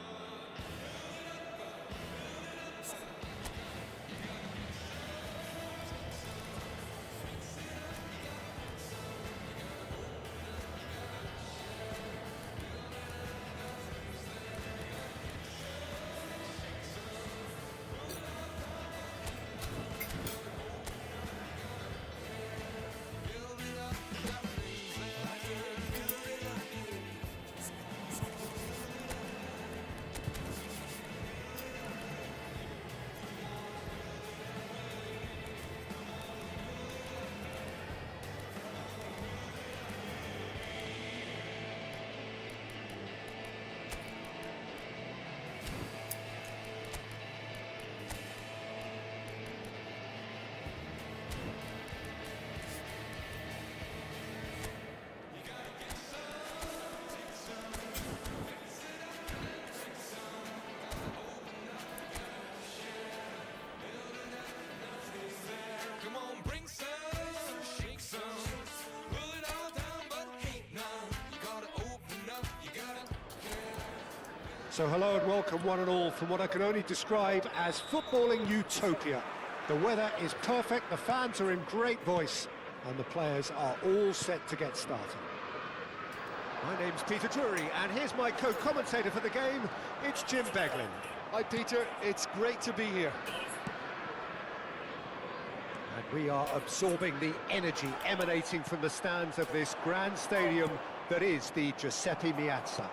Come on, bring some, shake some, pull it all down, but hate none. You gotta open up, you gotta care. So hello and welcome one and all from what I can only describe as footballing utopia. The weather is perfect, the fans are in great voice, and the players are all set to get started. My name's Peter Drury, and here's my co-commentator for the game. It's Jim Beglin. Hi, Peter. It's great to be here. And we are absorbing the energy emanating from the stands of this grand stadium that is the Giuseppe Meazza.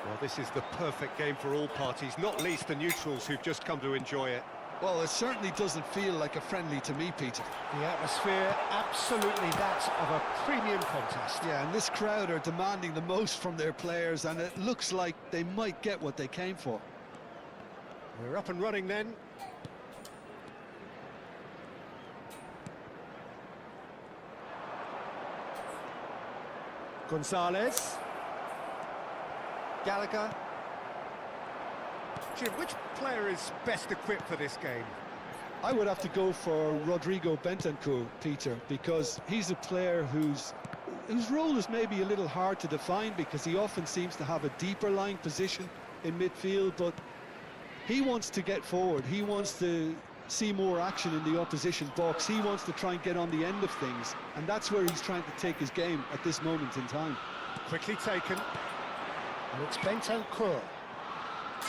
Well, this is the perfect game for all parties, not least the neutrals who've just come to enjoy it. Well, it certainly doesn't feel like a friendly to me, Peter. The atmosphere, absolutely that of a premium contest. Yeah, and this crowd are demanding the most from their players, and it looks like they might get what they came for. We're up and running then. Gonzalez. Gallagher. Jim, which player is best equipped for this game? I would have to go for Rodrigo Bentancur, Peter, because he's a player whose role is maybe a little hard to define because he often seems to have a deeper lying position in midfield, but he wants to get forward. He wants to see more action in the opposition box. He wants to try and get on the end of things, and that's where he's trying to take his game at this moment in time. Quickly taken. And it's Bentancur.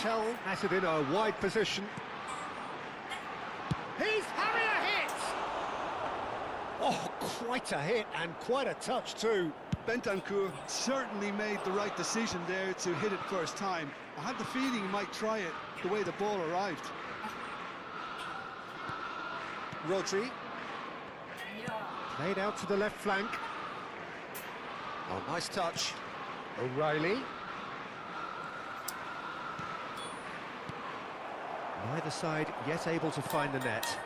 Tell has it in a wide position. He's having a hit! Oh, quite a hit and quite a touch too. Bentancur certainly made the right decision there to hit it first time. I had the feeling he might try it the way the ball arrived. Rodri. Played out to the left flank. Oh, nice touch. O'Reilly. Neither side yet able to find the net.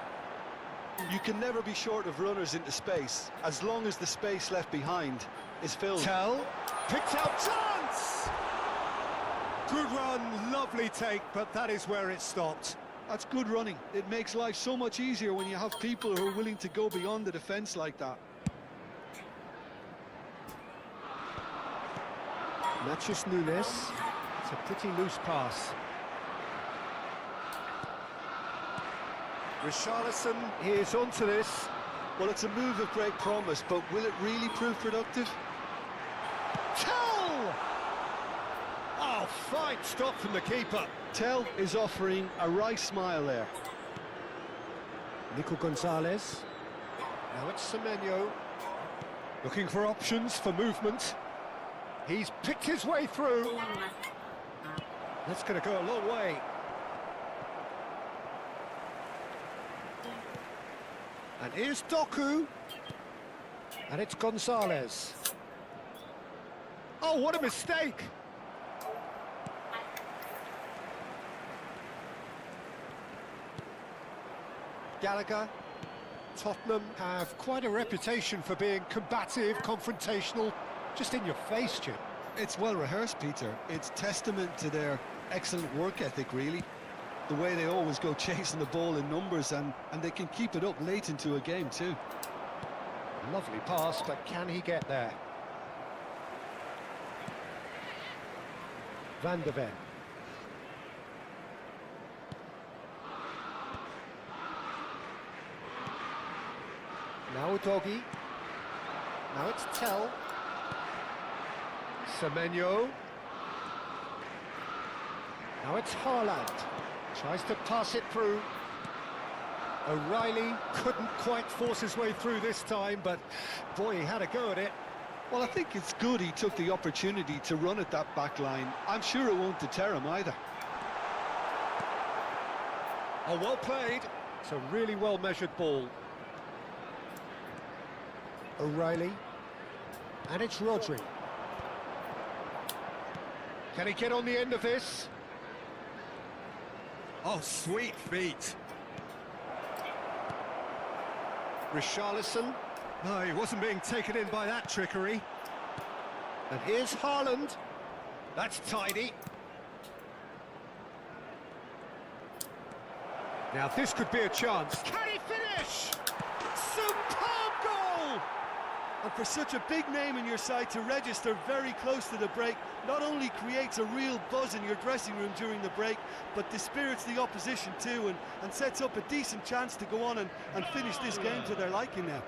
You can never be short of runners into space, as long as the space left behind is filled. Tell, picked out chance! Good run, lovely take, but that is where it stopped. That's good running. It makes life so much easier when you have people who are willing to go beyond the defence like that. Matheus Nunes. It's a pretty loose pass. Richarlison is onto this. Well, it's a move of great promise, but will it really prove productive? Tell! Oh, fine stop from the keeper. Tell is offering a wry smile there. Nico Gonzalez. Now it's Semenyo. Looking for options for movement. He's picked his way through. That's going to go a long way. And here's Doku. And it's Gonzalez. Oh, what a mistake! Gallagher. Tottenham have quite a reputation for being combative, confrontational, just in your face, Jim. It's well rehearsed, Peter. It's testament to their excellent work ethic, really. The way they always go chasing the ball in numbers, and they can keep it up late into a game too. Lovely pass, but can he get there? Van de Ven. Now Doggy. Now it's Tell. Semenyo. Now it's Haaland. Tries to pass it through. O'Reilly couldn't quite force his way through this time, but boy, he had a go at it. Well, I think it's good he took the opportunity to run at that back line. I'm sure it won't deter him either. Oh, well played. It's a really well-measured ball. O'Reilly. And it's Rodri. Can he get on the end of this? Oh, sweet feet. Richarlison. No, he wasn't being taken in by that trickery. And here's Haaland. That's tidy. Now this could be a chance. Can he finish? Superb goal! And for such a big name in your side to register very close to the break, not only creates a real buzz in your dressing room during the break, but dispirits the opposition too, and sets up a decent chance to go on and finish this game to their liking now.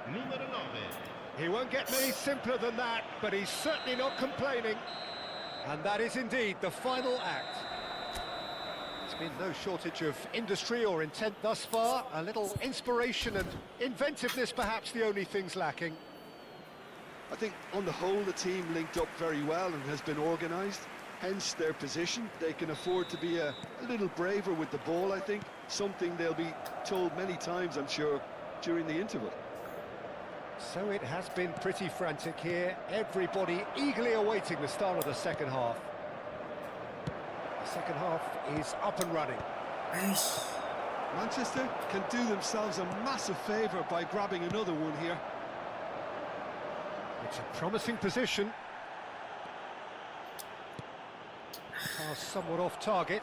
He won't get many simpler than that, but he's certainly not complaining. And that is indeed the final act. There's been no shortage of industry or intent thus far. A little inspiration and inventiveness, perhaps the only things lacking. I think on the whole the team linked up very well and has been organised, hence their position. They can afford to be a little braver with the ball, I think, something they'll be told many times, I'm sure, during the interval. So it has been pretty frantic here, everybody eagerly awaiting the start of the second half. The second half is up and running. Manchester can do themselves a massive favour by grabbing another one here. It's a promising position. Pass somewhat off target.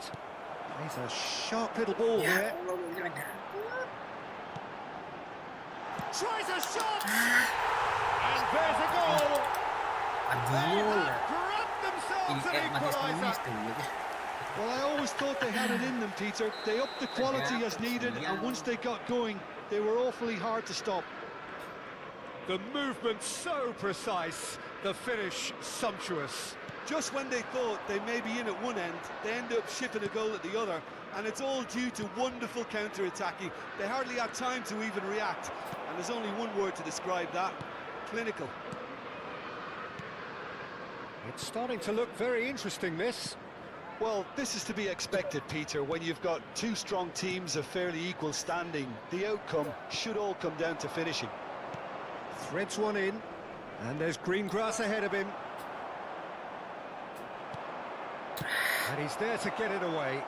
He's a sharp little ball here. Tries a shot! And there's a goal! They have grabbed themselves an equaliser! Well, I always thought they had it in them, Peter. They upped the quality as needed, and once they got going, they were awfully hard to stop. The movement so precise, the finish sumptuous. Just when they thought they may be in at one end, they end up shipping a goal at the other, and it's all due to wonderful counter-attacking. They hardly had time to even react, and there's only one word to describe that: clinical. It's starting to look very interesting, this. Well, this is to be expected, Peter, when you've got two strong teams of fairly equal standing. The outcome should all come down to finishing. Threads one in, and there's green grass ahead of him. And he's there to get it away.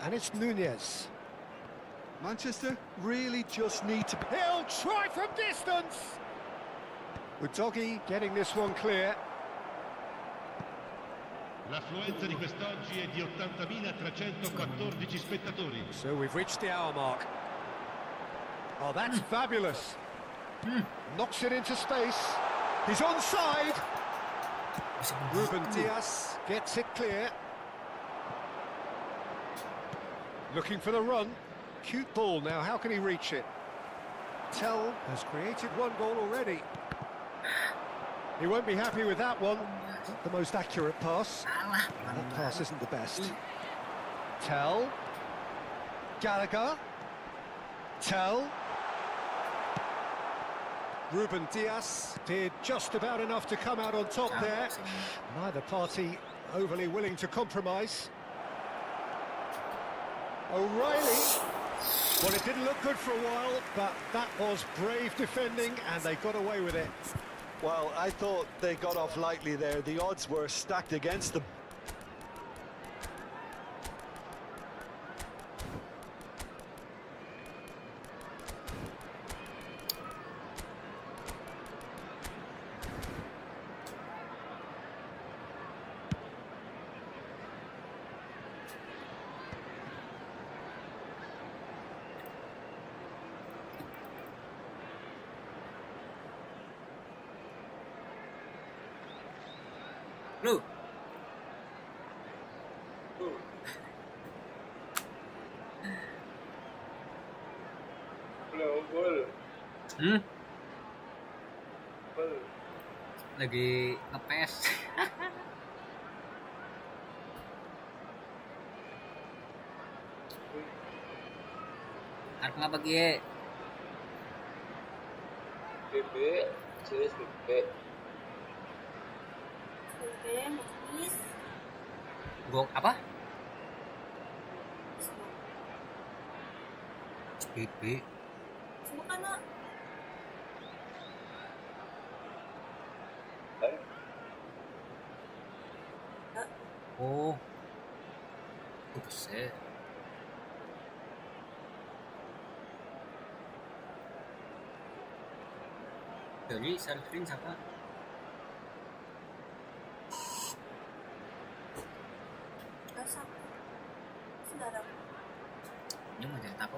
And it's Nunez. Manchester really just need to... He'll try from distance! Udogi getting this one clear. L'affluenza di quest'oggi è di 80.314 spettatori. So we've reached the hour mark. Oh, that's fabulous. Knocks it into space. He's onside. Ruben Diaz gets it clear. Looking for the run. Cute ball now, how can he reach it? Tell has created one goal already. He won't be happy with that one. Not the most accurate pass. That pass isn't the best. Tell. Gallagher. Tell. Ruben Diaz did just about enough to come out on top there. Neither party overly willing to compromise. O'Reilly. Well, it didn't look good for a while, but that was brave defending, and they got away with it. Well, I thought they got off lightly there. The odds were stacked against them. Lu. Lagi ngepes. Arep ngapa Gie? BB, Manis. Gok apa? BB. Semua kan nak. Oh. Buset. Jadi Sarfin siapa? Saudara. Ini mau cerita apa?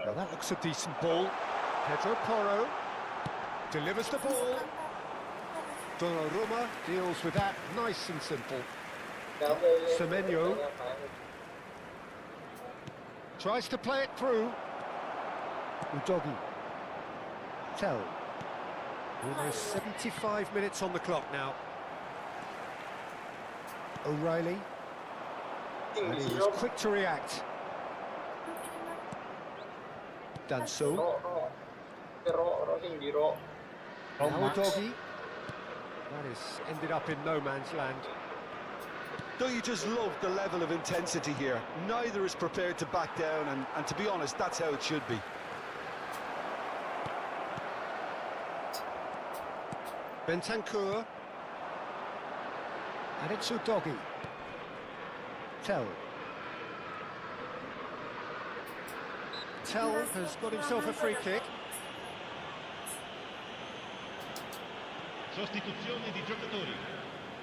Well, that looks a decent ball. Pedro Porro delivers the ball. Donnarumma deals with that nice and simple. Semenyo tries to play it through. Udogi. Tell. Almost 75 minutes on the clock now. O'Reilly. And he was quick to react. Danso. Now Doggy. That is ended up in no man's land. Don't you just love the level of intensity here? Neither is prepared to back down, and to be honest, that's how it should be. Bentancur. And it's Udogi. Tell. Tell has got himself a free kick. Sostituzione di giocatori.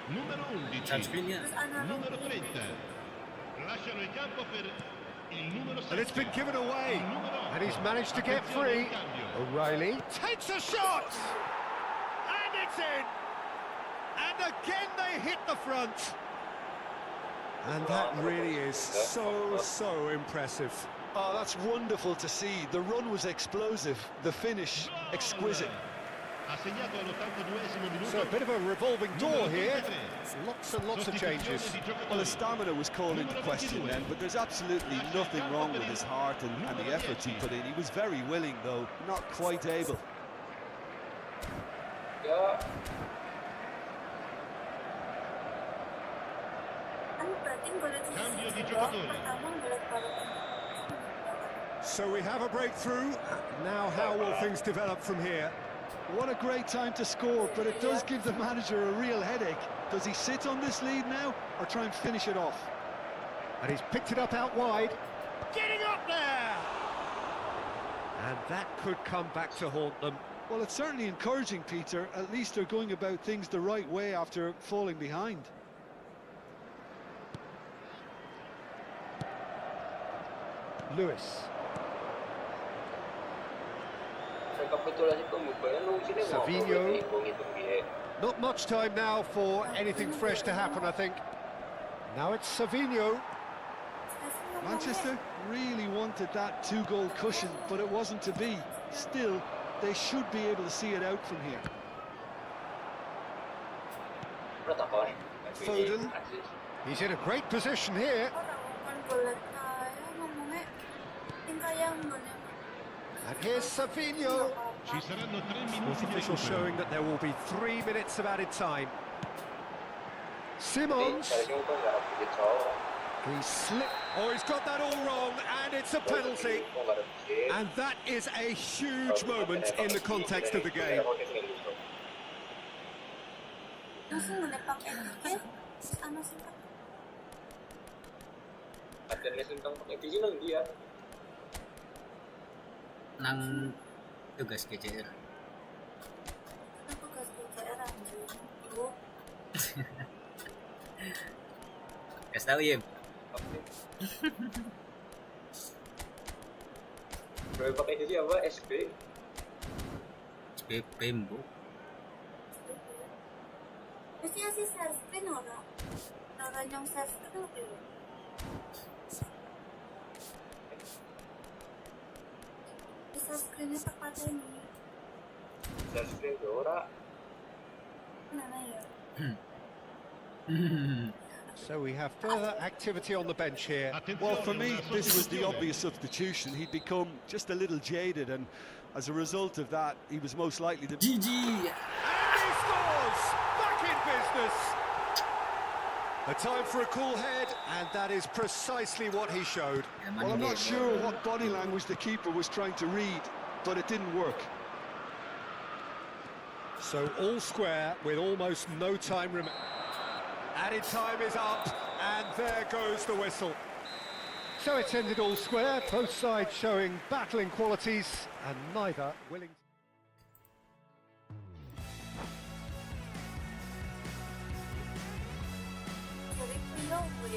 Numero 11. Sunscreen niya. Numero 30. Lasciano il campo per il numero 7. And it's been given away. And he's managed to get free. O'Reilly takes a shot! And it's in! And again they hit the front. And that really is so impressive. Oh, that's wonderful to see. The run was explosive, the finish exquisite. Ha segnato all'82esimo minuto. So a bit of a revolving door here. Lots and lots of changes. Well, his stamina was called into question then, but there's absolutely nothing wrong with his heart and the efforts he put in. He was very willing, though, not quite able. So we have a breakthrough. Now how will things develop from here? What a great time to score, but it does give the manager a real headache. Does he sit on this lead now, or try and finish it off? And he's picked it up out wide. Getting up there! And that could come back to haunt them. Well, it's certainly encouraging, Peter. At least they're going about things the right way after falling behind. Lewis. Savinho. Savinho. Not much time now for anything fresh to happen, I think. Now it's Savinho. Manchester really wanted that two-goal cushion, but it wasn't to be. Still, they should be able to see it out from here. Foden. He's in a great position here. And here's Savinho. Ci saranno 3 With minuti di officials recupero. showing that there will be 3 minutes of added time. Simons. He slipped. Oh, he's got that all wrong, and it's a penalty. And that is a huge moment in the context of the game. Nang tugas KJR. Kasih tahu ya. Boleh pakai itu apa? SB? Pembo. Mestinya sih sunscreen orang. Orang yang sunscreen dulu. Sunscreennya tepat ini. Sunscreen ke ora? Mana ya? So we have further activity on the bench here. Well, for me, this was the obvious substitution. He'd become just a little jaded, and as a result of that, he was most likely to... GG. And he scores! Back in business! A time for a cool head, and that is precisely what he showed. Well, I'm not sure what body language the keeper was trying to read, but it didn't work. So all square with almost no time remaining. Added time is up, and there goes the whistle. So it's ended all square, both sides showing battling qualities, and neither willing to... Jadi Pio with